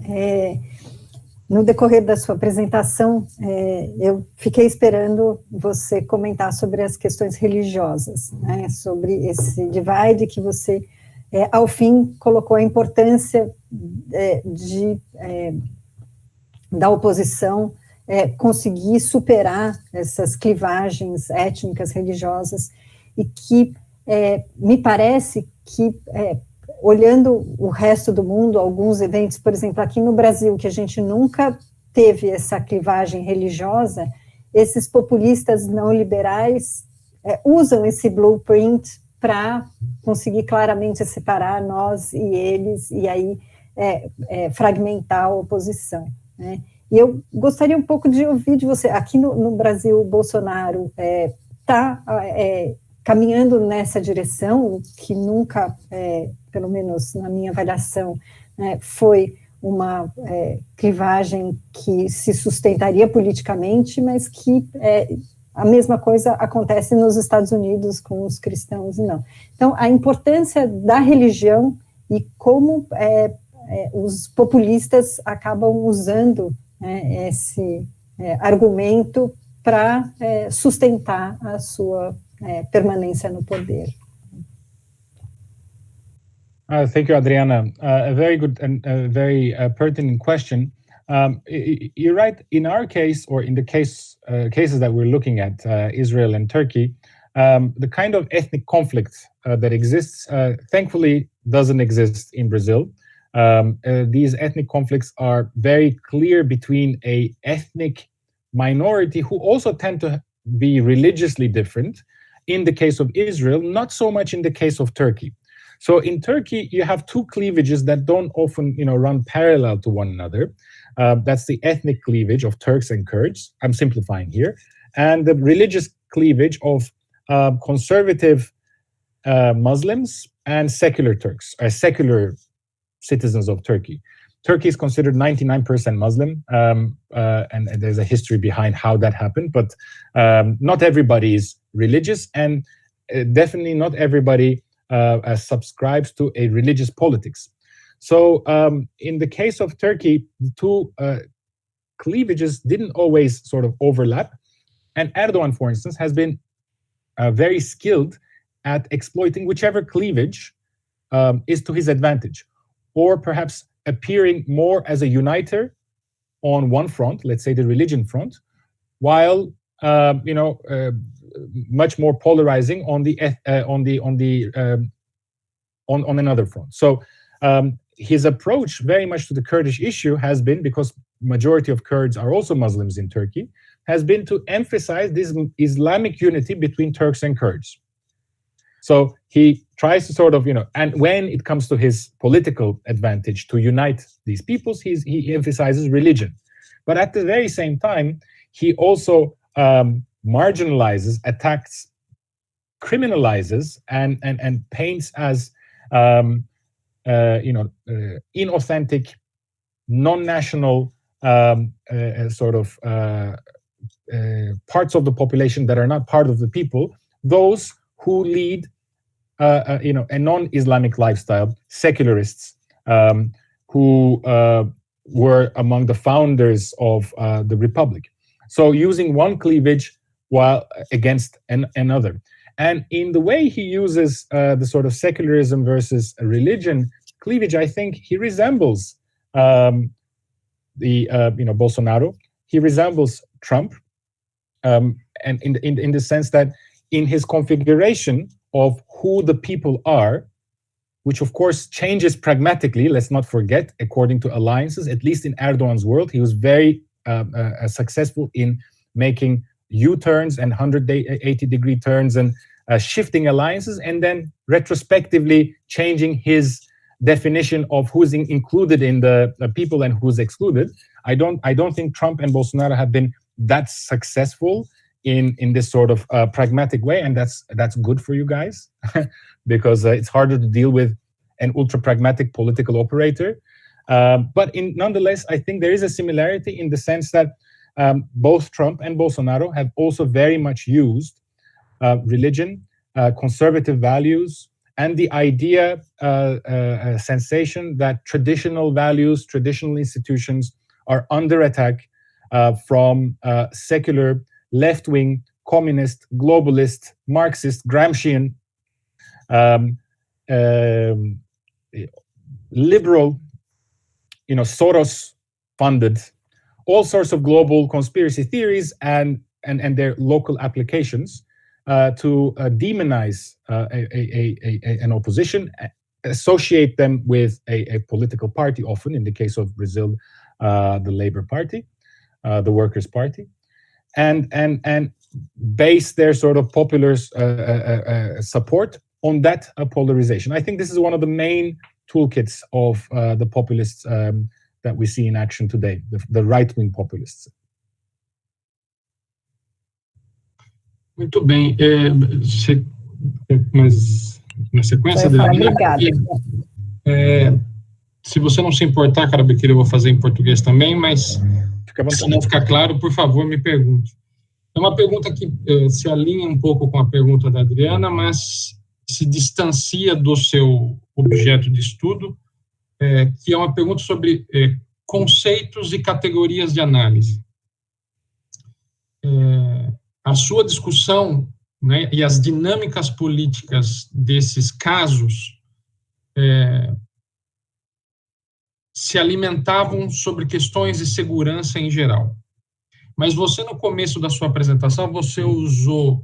no decorrer da sua apresentação, eu fiquei esperando você comentar sobre as questões religiosas, né, sobre esse divide que você, ao fim, colocou a importância da oposição conseguir superar essas clivagens étnicas, religiosas, e que me parece que, olhando o resto do mundo, alguns eventos, por exemplo, aqui no Brasil, que a gente nunca teve essa clivagem religiosa, esses populistas não liberais usam esse blueprint para conseguir claramente separar nós e eles, e aí fragmentar a oposição, né? E eu gostaria um pouco de ouvir de você. Aqui no Brasil, o Bolsonaro está caminhando nessa direção, que nunca, pelo menos na minha avaliação, foi uma clivagem que se sustentaria politicamente, mas que a mesma coisa acontece nos Estados Unidos com os cristãos e não. Então, a importância da religião e como os populistas acabam usando esse argumento para sustentar a sua permanência no poder. Thank you, Adriana. A very good and very pertinent question. You're right. In our case, or in the cases that we're looking at, Israel and Turkey, the kind of ethnic conflict that exists, thankfully, doesn't exist in Brazil. These ethnic conflicts are very clear between an ethnic minority who also tend to be religiously different. In the case of Israel, not so much in the case of Turkey. So in Turkey, you have two cleavages that don't often, run parallel to one another. That's the ethnic cleavage of Turks and Kurds. I'm simplifying here, and the religious cleavage of conservative Muslims and secular Turks, secular citizens of Turkey. Turkey is considered 99% Muslim, and there's a history behind how that happened, but not everybody is religious, and definitely not everybody subscribes to a religious politics. So in the case of Turkey, the two cleavages didn't always sort of overlap, and Erdogan, for instance, has been very skilled at exploiting whichever cleavage is to his advantage, or perhaps appearing more as a uniter on one front, let's say the religion front, while much more polarizing on another front. So his approach very much to the Kurdish issue has been, because majority of Kurds are also Muslims in Turkey, has been to emphasize this Islamic unity between Turks and Kurds. So he tries to sort of, and when it comes to his political advantage to unite these peoples, he emphasizes religion. But at the very same time, he also marginalizes, attacks, criminalizes, and paints as inauthentic, non-national parts of the population that are not part of the people, those who lead a non-Islamic lifestyle, secularists, who were among the founders of the Republic. So using one cleavage while against another. And in the way he uses the sort of secularism versus religion cleavage, I think he resembles Bolsonaro. He resembles Trump, and in the sense that in his configuration of who the people are, which of course changes pragmatically, let's not forget, according to alliances, at least in Erdogan's world, he was very successful in making U-turns and 180-degree turns and shifting alliances, and then retrospectively changing his definition of who's included in the people and who's excluded. I don't think Trump and Bolsonaro have been that successful in this sort of pragmatic way, and that's good for you guys because it's harder to deal with an ultra-pragmatic political operator. But nonetheless, I think there is a similarity in the sense that both Trump and Bolsonaro have also very much used religion, conservative values, and the idea, sensation that traditional values, traditional institutions are under attack from secular, left-wing, communist, globalist, Marxist, Gramscian, liberal, Soros-funded, all sorts of global conspiracy theories and their local applications to demonize an opposition, associate them with a political party, often in the case of Brazil, the Labour Party, the Workers' Party, and base their sort of popular support on that polarization. I think this is one of the main toolkits of the populists that we see in action today, the right-wing populists. Muito bem. Mas na sequência dele, obrigada. Se você não se importar, Karabekir, eu vou fazer em português também, mas se não ficar claro, por favor, me pergunte. É uma pergunta que se alinha um pouco com a pergunta da Adriana, mas se distancia do seu objeto de estudo, que é uma pergunta sobre conceitos e categorias de análise. A sua discussão, né, e as dinâmicas políticas desses casos se alimentavam sobre questões de segurança em geral. Mas você, no começo da sua apresentação, você usou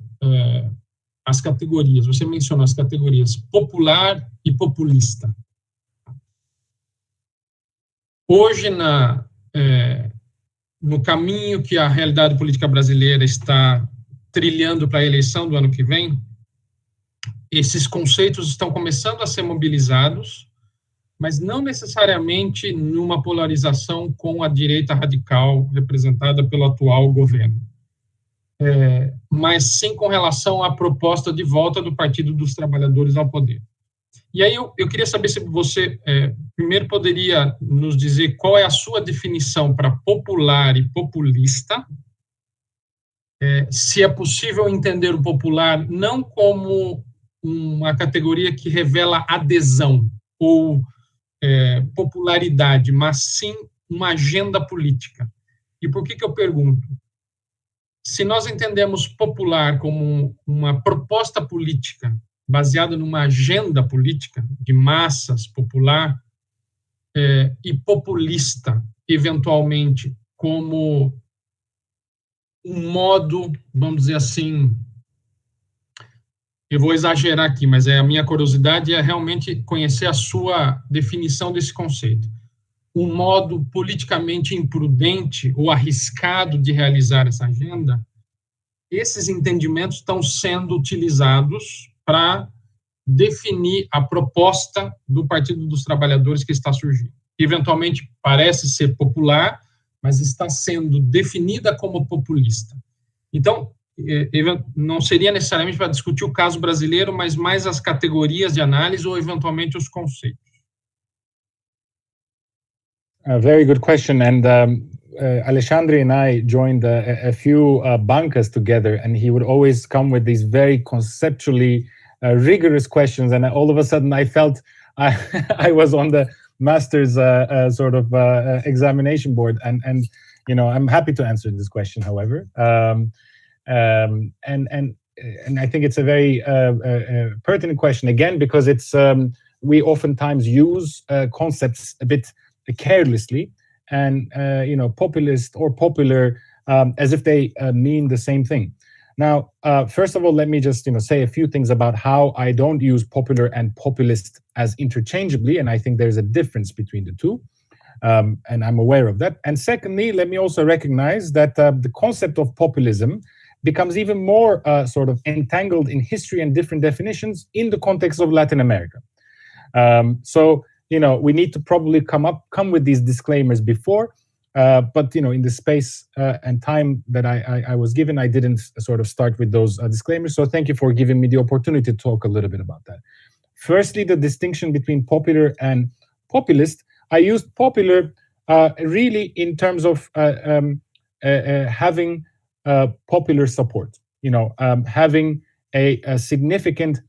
as categorias, você mencionou as categorias popular e populista. Hoje, no caminho que a realidade política brasileira está trilhando para a eleição do ano que vem, esses conceitos estão começando a ser mobilizados, mas não necessariamente numa polarização com a direita radical representada pelo atual governo, mas sim com relação à proposta de volta do Partido dos Trabalhadores ao poder. E aí eu queria saber se você primeiro poderia nos dizer qual é a sua definição para popular e populista, se é possível entender o popular não como uma categoria que revela adesão ou popularidade, mas sim uma agenda política. E por que eu pergunto? Se nós entendemos popular como uma proposta política baseada numa agenda política de massas popular, e populista, eventualmente, como um modo, vamos dizer assim, eu vou exagerar aqui, mas a minha curiosidade é realmente conhecer a sua definição desse conceito. Um modo politicamente imprudente ou arriscado de realizar essa agenda, esses entendimentos estão sendo utilizados para definir a proposta do Partido dos Trabalhadores que está surgindo. Eventualmente parece ser popular, mas está sendo definida como populista. Então, não seria necessariamente para discutir o caso brasileiro, mas mais as categorias de análise ou eventualmente os conceitos. A very good question. And Alexandre and I joined a few bancas together, and he would always come with these very conceptually rigorous questions. And all of a sudden, I felt I was on the master's examination board. And you know, I'm happy to answer this question, however. And I think it's a very pertinent question, again, because it's we oftentimes use concepts a bit carelessly, and you know, populist or popular as if they mean the same thing. Now, first of all, let me just say a few things about how I don't use popular and populist as interchangeably, and I think there's a difference between the two, and I'm aware of that. And secondly, let me also recognize that the concept of populism becomes even more sort of entangled in history and different definitions in the context of Latin America. So, you know, we need to probably come with these disclaimers before, but, you know, in the space and time that I was given, I didn't sort of start with those disclaimers. So thank you for giving me the opportunity to talk a little bit about that. Firstly, the distinction between popular and populist. I used popular really in terms of having popular support, you know, having a significant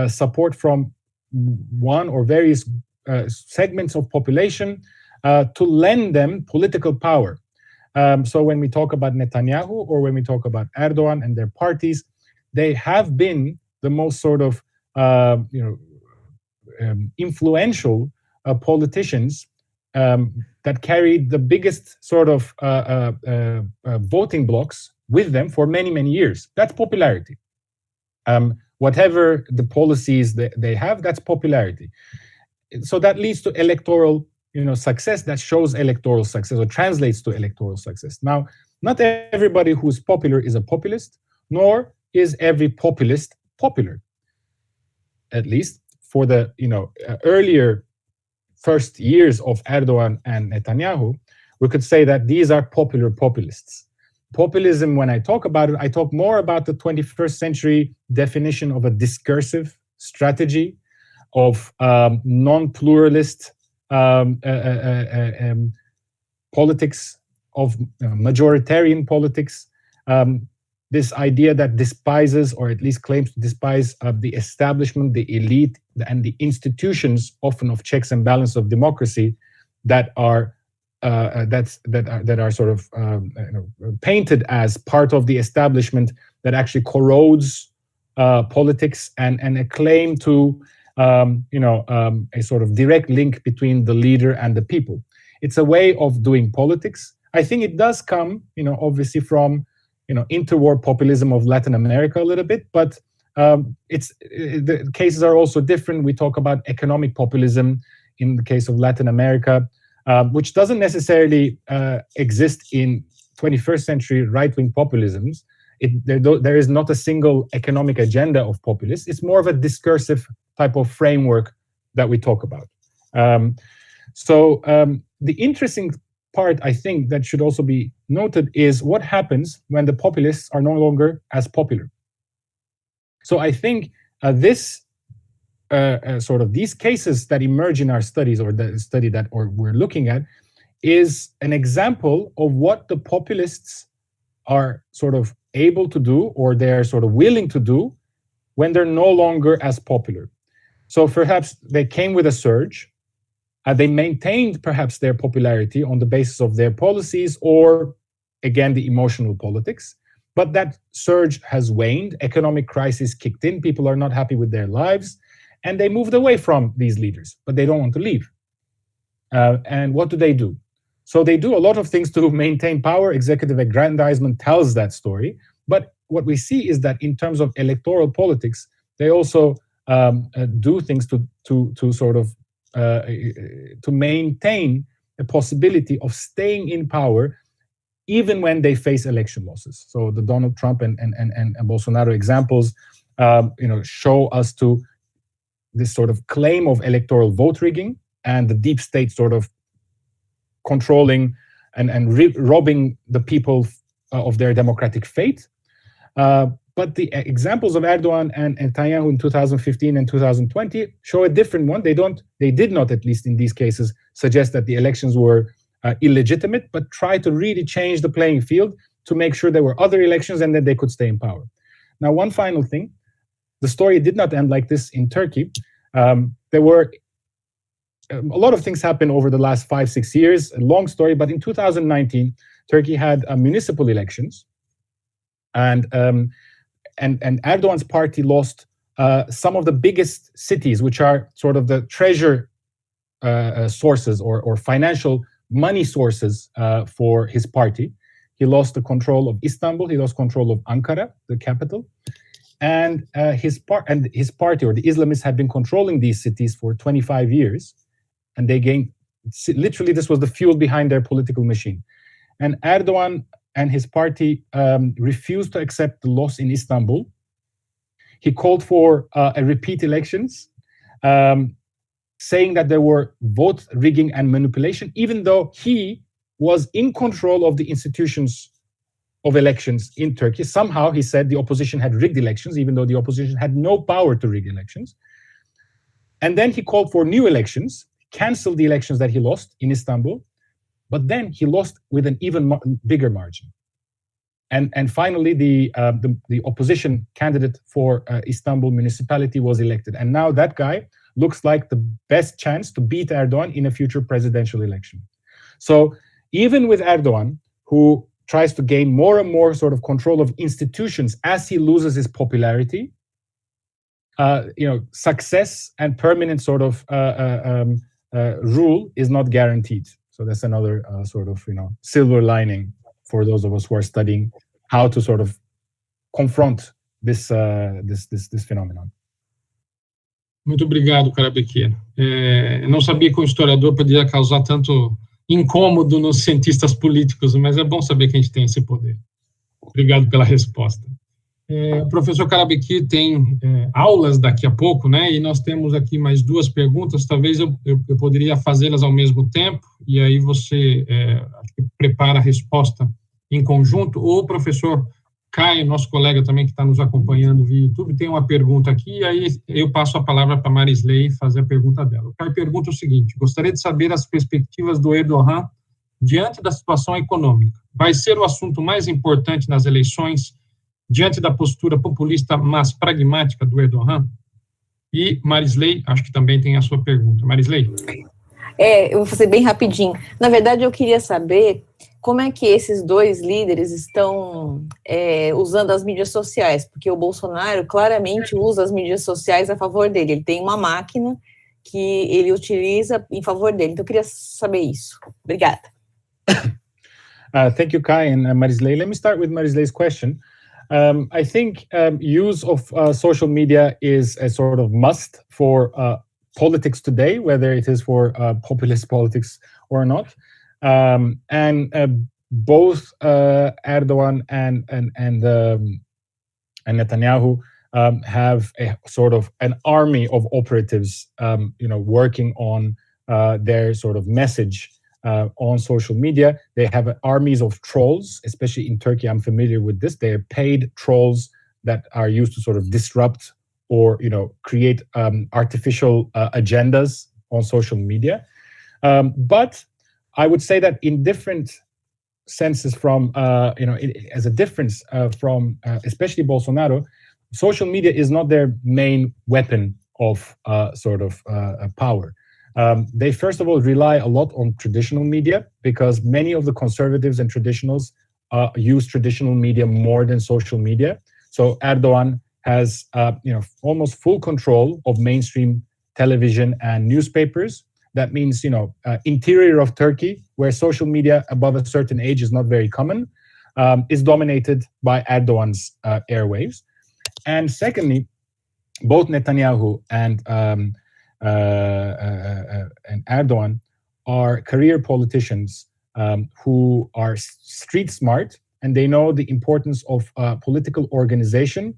support from one or various segments of population to lend them political power. So when we talk about Netanyahu or when we talk about Erdogan and their parties, they have been the most sort of influential politicians that carried the biggest sort of voting blocks with them for many, many years. That's popularity. Whatever the policies that they have, that's popularity. So that leads to electoral, success. That shows electoral success or translates to electoral success. Now, not everybody who's popular is a populist, nor is every populist popular. At least for the earlier first years of Erdogan and Netanyahu, we could say that these are popular populists. Populism, when I talk about it, I talk more about the 21st century definition of a discursive strategy, of non-pluralist politics, of majoritarian politics, this idea that despises, or at least claims to despise, the establishment, the elite, and the institutions, often of checks and balance of democracy, that are sort of painted as part of the establishment that actually corrodes politics, and a claim to a sort of direct link between the leader and the people. It's a way of doing politics. I think it does come, obviously from interwar populism of Latin America a little bit, but the cases are also different. We talk about economic populism in the case of Latin America, which doesn't necessarily exist in 21st century right-wing populisms. There is not a single economic agenda of populists. It's more of a discursive type of framework that we talk about. So the interesting part, I think, that should also be noted is what happens when the populists are no longer as popular. So I think this sort of these cases that emerge in our studies, or the study that we're looking at, is an example of what the populists are sort of able to do, or they're sort of willing to do, when they're no longer as popular. So perhaps they came with a surge. They maintained perhaps their popularity on the basis of their policies, or again, the emotional politics. But that surge has waned. Economic crisis kicked in. People are not happy with their lives. And they moved away from these leaders, but they don't want to leave. And what do? So they do a lot of things to maintain power. Executive aggrandizement tells that story. But what we see is that in terms of electoral politics, they also do things to sort of to maintain a possibility of staying in power even when they face election losses. So the Donald Trump and Bolsonaro examples show us to this sort of claim of electoral vote rigging and the deep state sort of controlling and robbing the people of their democratic fate. But the examples of Erdogan and Netanyahu in 2015 and 2020 show a different one. They did not, at least in these cases, suggest that the elections were illegitimate, but try to really change the playing field to make sure there were other elections and that they could stay in power. Now, one final thing, the story did not end like this in Turkey. There were a lot of things happened over the last 5-6 years, a long story, but in 2019, Turkey had municipal elections, and Erdogan's party lost some of the biggest cities, which are sort of the treasure sources or financial money sources for his party. He lost the control of Istanbul. He lost control of Ankara, the capital, and his party, or the Islamists, had been controlling these cities for 25 years, and they gained. Literally, this was the fuel behind their political machine. And Erdogan and his party refused to accept the loss in Istanbul. He called for a repeat elections, saying that there were vote rigging and manipulation, even though he was in control of the institutions of elections in Turkey. Somehow, he said the opposition had rigged elections, even though the opposition had no power to rig elections. And then he called for new elections, canceled the elections that he lost in Istanbul, but then he lost with an even bigger margin. And finally, the opposition candidate for Istanbul municipality was elected. And now that guy looks like the best chance to beat Erdogan in a future presidential election. So even with Erdogan, who tries to gain more and more sort of control of institutions as he loses his popularity, success and permanent sort of rule is not guaranteed. So that's another sort of silver lining for those of us who are studying how to sort of confront this phenomenon. Muito obrigado, Karabekir. Eu não sabia que um historiador poderia causar tanto incômodo nos cientistas políticos, mas é bom saber que a gente tem esse poder. Obrigado pela resposta. O professor Karabekir tem aulas daqui a pouco, né? E nós temos aqui mais duas perguntas. Talvez eu poderia fazê-las ao mesmo tempo, e aí você prepara a resposta em conjunto. Ou o professor Caio, nosso colega também que está nos acompanhando via YouTube, tem uma pergunta aqui, e aí eu passo a palavra para a Marisley fazer a pergunta dela. O Caio pergunta o seguinte: gostaria de saber as perspectivas do Erdogan diante da situação econômica. Vai ser o assunto mais importante nas eleições diante da postura populista, mas pragmática do Erdogan? E Marisley, acho que também tem a sua pergunta. Marisley? Eu vou fazer bem rapidinho. Na verdade, eu queria saber como é que esses dois líderes estão usando as mídias sociais, porque o Bolsonaro claramente usa as mídias sociais a favor dele. Ele tem uma máquina que ele utiliza em favor dele. Então, eu queria saber isso. Obrigada. Thank you, Kai and Marisley. Let me start with Marisley's question. I think use of social media is a sort of must for politics today, whether it is for populist politics or not. And both Erdogan and Netanyahu have a sort of an army of operatives, working on their sort of message on social media. They have armies of trolls, especially in Turkey. I'm familiar with this. They are paid trolls that are used to sort of disrupt or create artificial agendas on social media. But I would say that in different senses from, as a difference from especially Bolsonaro, social media is not their main weapon of power. They first of all rely a lot on traditional media because many of the conservatives and traditionals use traditional media more than social media. So Erdogan has almost full control of mainstream television and newspapers. That means interior of Turkey, where social media above a certain age is not very common, is dominated by Erdogan's airwaves. And secondly, both Netanyahu and Erdogan are career politicians who are street smart, and they know the importance of political organization,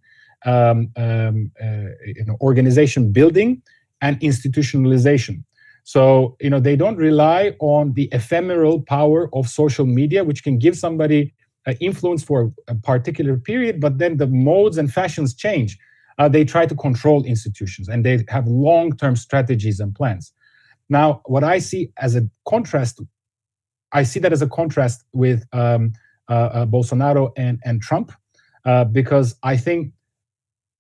organization building, and institutionalization. So they don't rely on the ephemeral power of social media, which can give somebody influence for a particular period, but then the modes and fashions change. They try to control institutions, and they have long-term strategies and plans. Now, what I see as a contrast, I see that as a contrast with Bolsonaro and Trump, because I think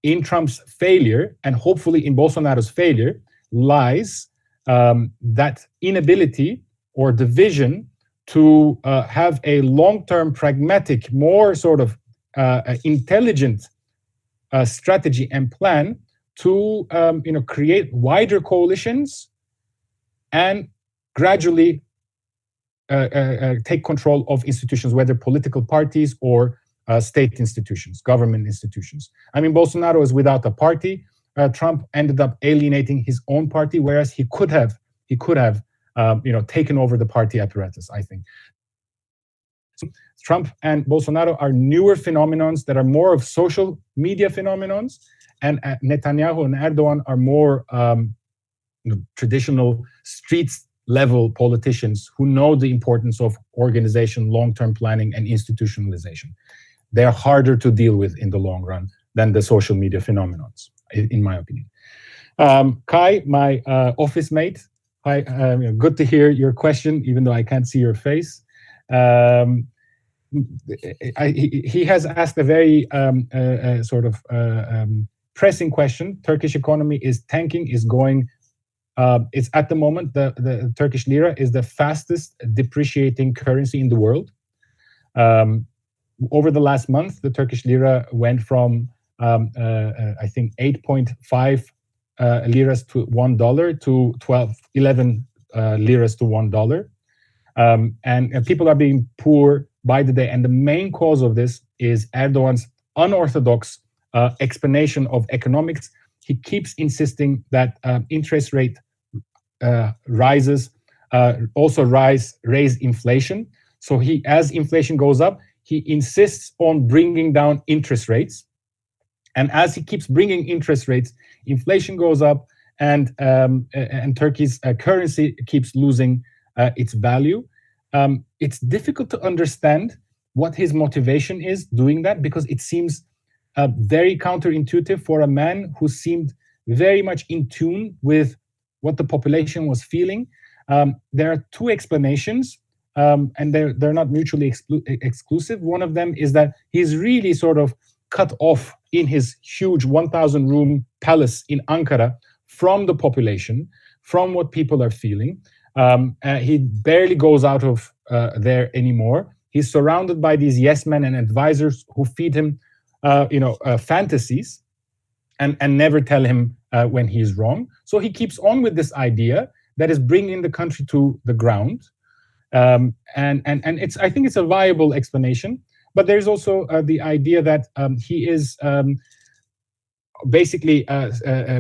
in Trump's failure, and hopefully in Bolsonaro's failure, lies that inability or the vision to have a long-term, pragmatic, more sort of intelligent strategy and plan to create wider coalitions and gradually take control of institutions, whether political parties or state institutions, government institutions. I mean, Bolsonaro is without a party. Trump ended up alienating his own party, whereas he could have taken over the party apparatus, I think. Trump and Bolsonaro are newer phenomenons that are more of social media phenomenons, and Netanyahu and Erdogan are more traditional streets level politicians who know the importance of organization, long-term planning, and institutionalization. They are harder to deal with in the long run than the social media phenomenons, in my opinion. Kai, my office mate, hi, good to hear your question, even though I can't see your face. He has asked a very pressing question. Turkish economy is tanking, is going. It's at the moment, the Turkish lira is the fastest depreciating currency in the world. Over the last month, the Turkish lira went from, I think, 8.5 liras to $1 to 11 liras to $1. And people are being poor by the day. And the main cause of this is Erdogan's unorthodox explanation of economics. He keeps insisting that interest rate rises also raise inflation. So as inflation goes up, he insists on bringing down interest rates. And as he keeps bringing interest rates, inflation goes up, and Turkey's currency keeps losing its value. It's difficult to understand what his motivation is doing that, because it seems very counterintuitive for a man who seemed very much in tune with what the population was feeling. There are two explanations, and they're not mutually exclusive. One of them is that he's really sort of cut off in his huge 1,000-room palace in Ankara from the population, from what people are feeling. He barely goes out of there anymore. He's surrounded by these yes men and advisors who feed him fantasies and never tell him when he's wrong. So he keeps on with this idea that is bringing the country to the ground. And I think it's a viable explanation. But there's also the idea that he is basically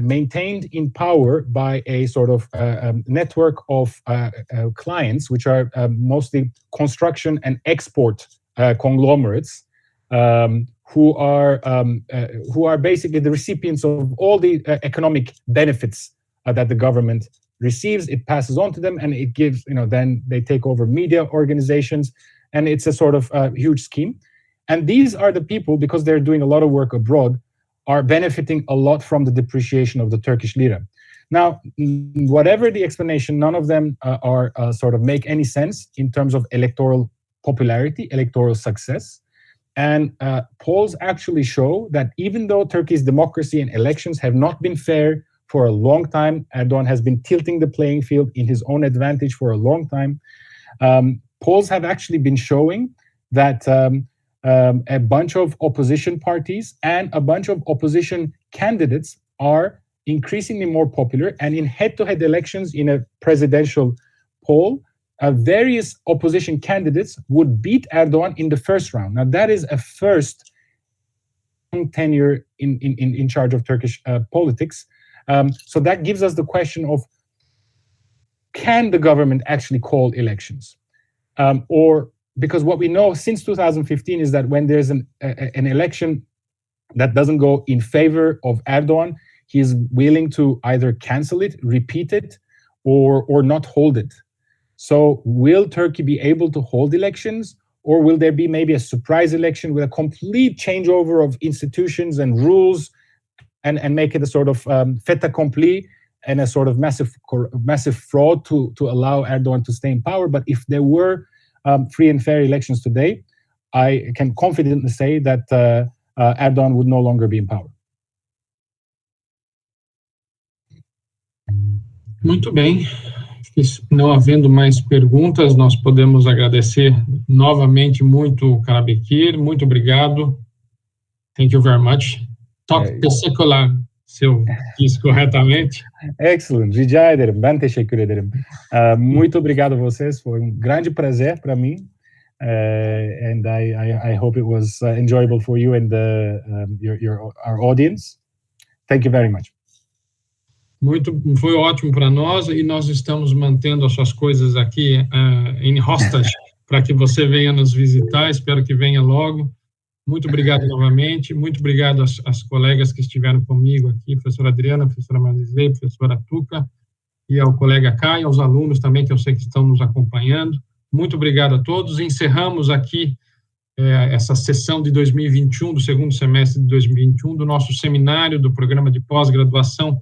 maintained in power by a sort of network of clients, which are mostly construction and export conglomerates, who are basically the recipients of all the economic benefits that the government receives. It passes on to them, and it gives, then they take over media organizations, and it's a sort of huge scheme. And these are the people, because they're doing a lot of work abroad, are benefiting a lot from the depreciation of the Turkish lira. Now, whatever the explanation, none of them are sort of make any sense in terms of electoral popularity, electoral success. And polls actually show that even though Turkey's democracy and elections have not been fair for a long time, Erdogan has been tilting the playing field in his own advantage for a long time. Polls have actually been showing that a bunch of opposition parties and a bunch of opposition candidates are increasingly more popular. And in head-to-head elections, in a presidential poll, various opposition candidates would beat Erdogan in the first round. Now, that is a first tenure in charge of Turkish politics. So that gives us the question of, can the government actually call elections? Because what we know since 2015 is that when there's an election that doesn't go in favor of Erdogan, he is willing to either cancel it, repeat it, or not hold it. So will Turkey be able to hold elections, or will there be maybe a surprise election with a complete changeover of institutions and rules, and make it a sort of fait accompli and a sort of massive fraud to allow Erdogan to stay in power? But if there were free and fair elections today, I can confidently say that Erdogan would no longer be in power. Muito bem. Não havendo mais perguntas, nós podemos agradecer novamente muito, Karabekir. Muito obrigado. Thank you very much. Talk teşekkürler, se eu disse corretamente. Excellent. Rica ederim. Ben teşekkür ederim. Muito obrigado a vocês. Foi grande prazer para mim. And I hope it was enjoyable for you and our audience. Thank you very much. Foi ótimo para nós, e nós estamos mantendo as suas coisas aqui em hostage para que você venha nos visitar. Espero que venha logo. Muito obrigado novamente. Muito obrigado às colegas que estiveram comigo aqui, professora Adriana, professora Marizei, professora Tuca, e ao colega Caio, aos alunos também, que eu sei que estão nos acompanhando. Muito obrigado a todos. Encerramos aqui essa sessão de 2021, do segundo semestre de 2021, do nosso seminário do programa de pós-graduação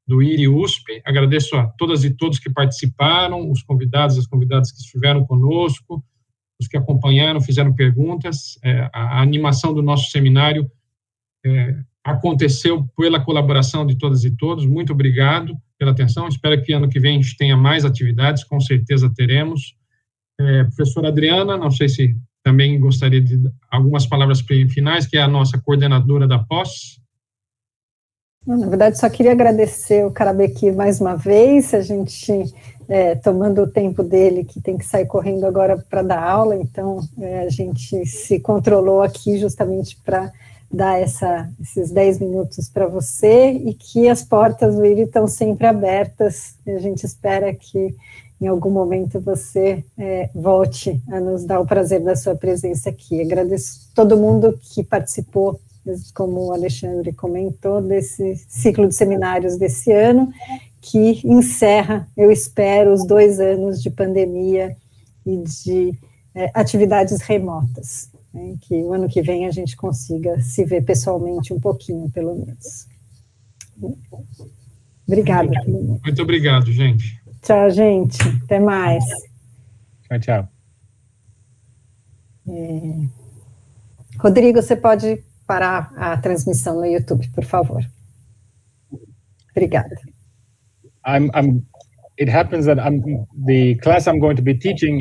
do IRI-USP. Agradeço a todas e todos que participaram, os convidados e as convidadas que estiveram conosco, os que acompanharam, fizeram perguntas. A animação do nosso seminário aconteceu pela colaboração de todas e todos. Muito obrigado pela atenção. Espero que ano que vem a gente tenha mais atividades, com certeza teremos. Professora Adriana, não sei se também gostaria de algumas palavras finais, que é a nossa coordenadora da pós. Na verdade, só queria agradecer o Karabekir mais uma vez, a gente tomando o tempo dele, que tem que sair correndo agora para dar aula, então a gente se controlou aqui justamente para dar esses 10 minutos para você, e que as portas do IRI estão sempre abertas, e a gente espera que em algum momento você volte a nos dar o prazer da sua presença aqui. Agradeço todo mundo que participou, como o Alexandre comentou, desse ciclo de seminários desse ano, que encerra, eu espero, os 2 anos de pandemia e de atividades remotas, né, que o ano que vem a gente consiga se ver pessoalmente um pouquinho, pelo menos. Obrigada. Muito obrigado, gente. Tchau, gente. Até mais. Tchau, tchau. Rodrigo, você pode parar a transmissão no YouTube, por favor. Obrigada. It happens that the class I'm going to be teaching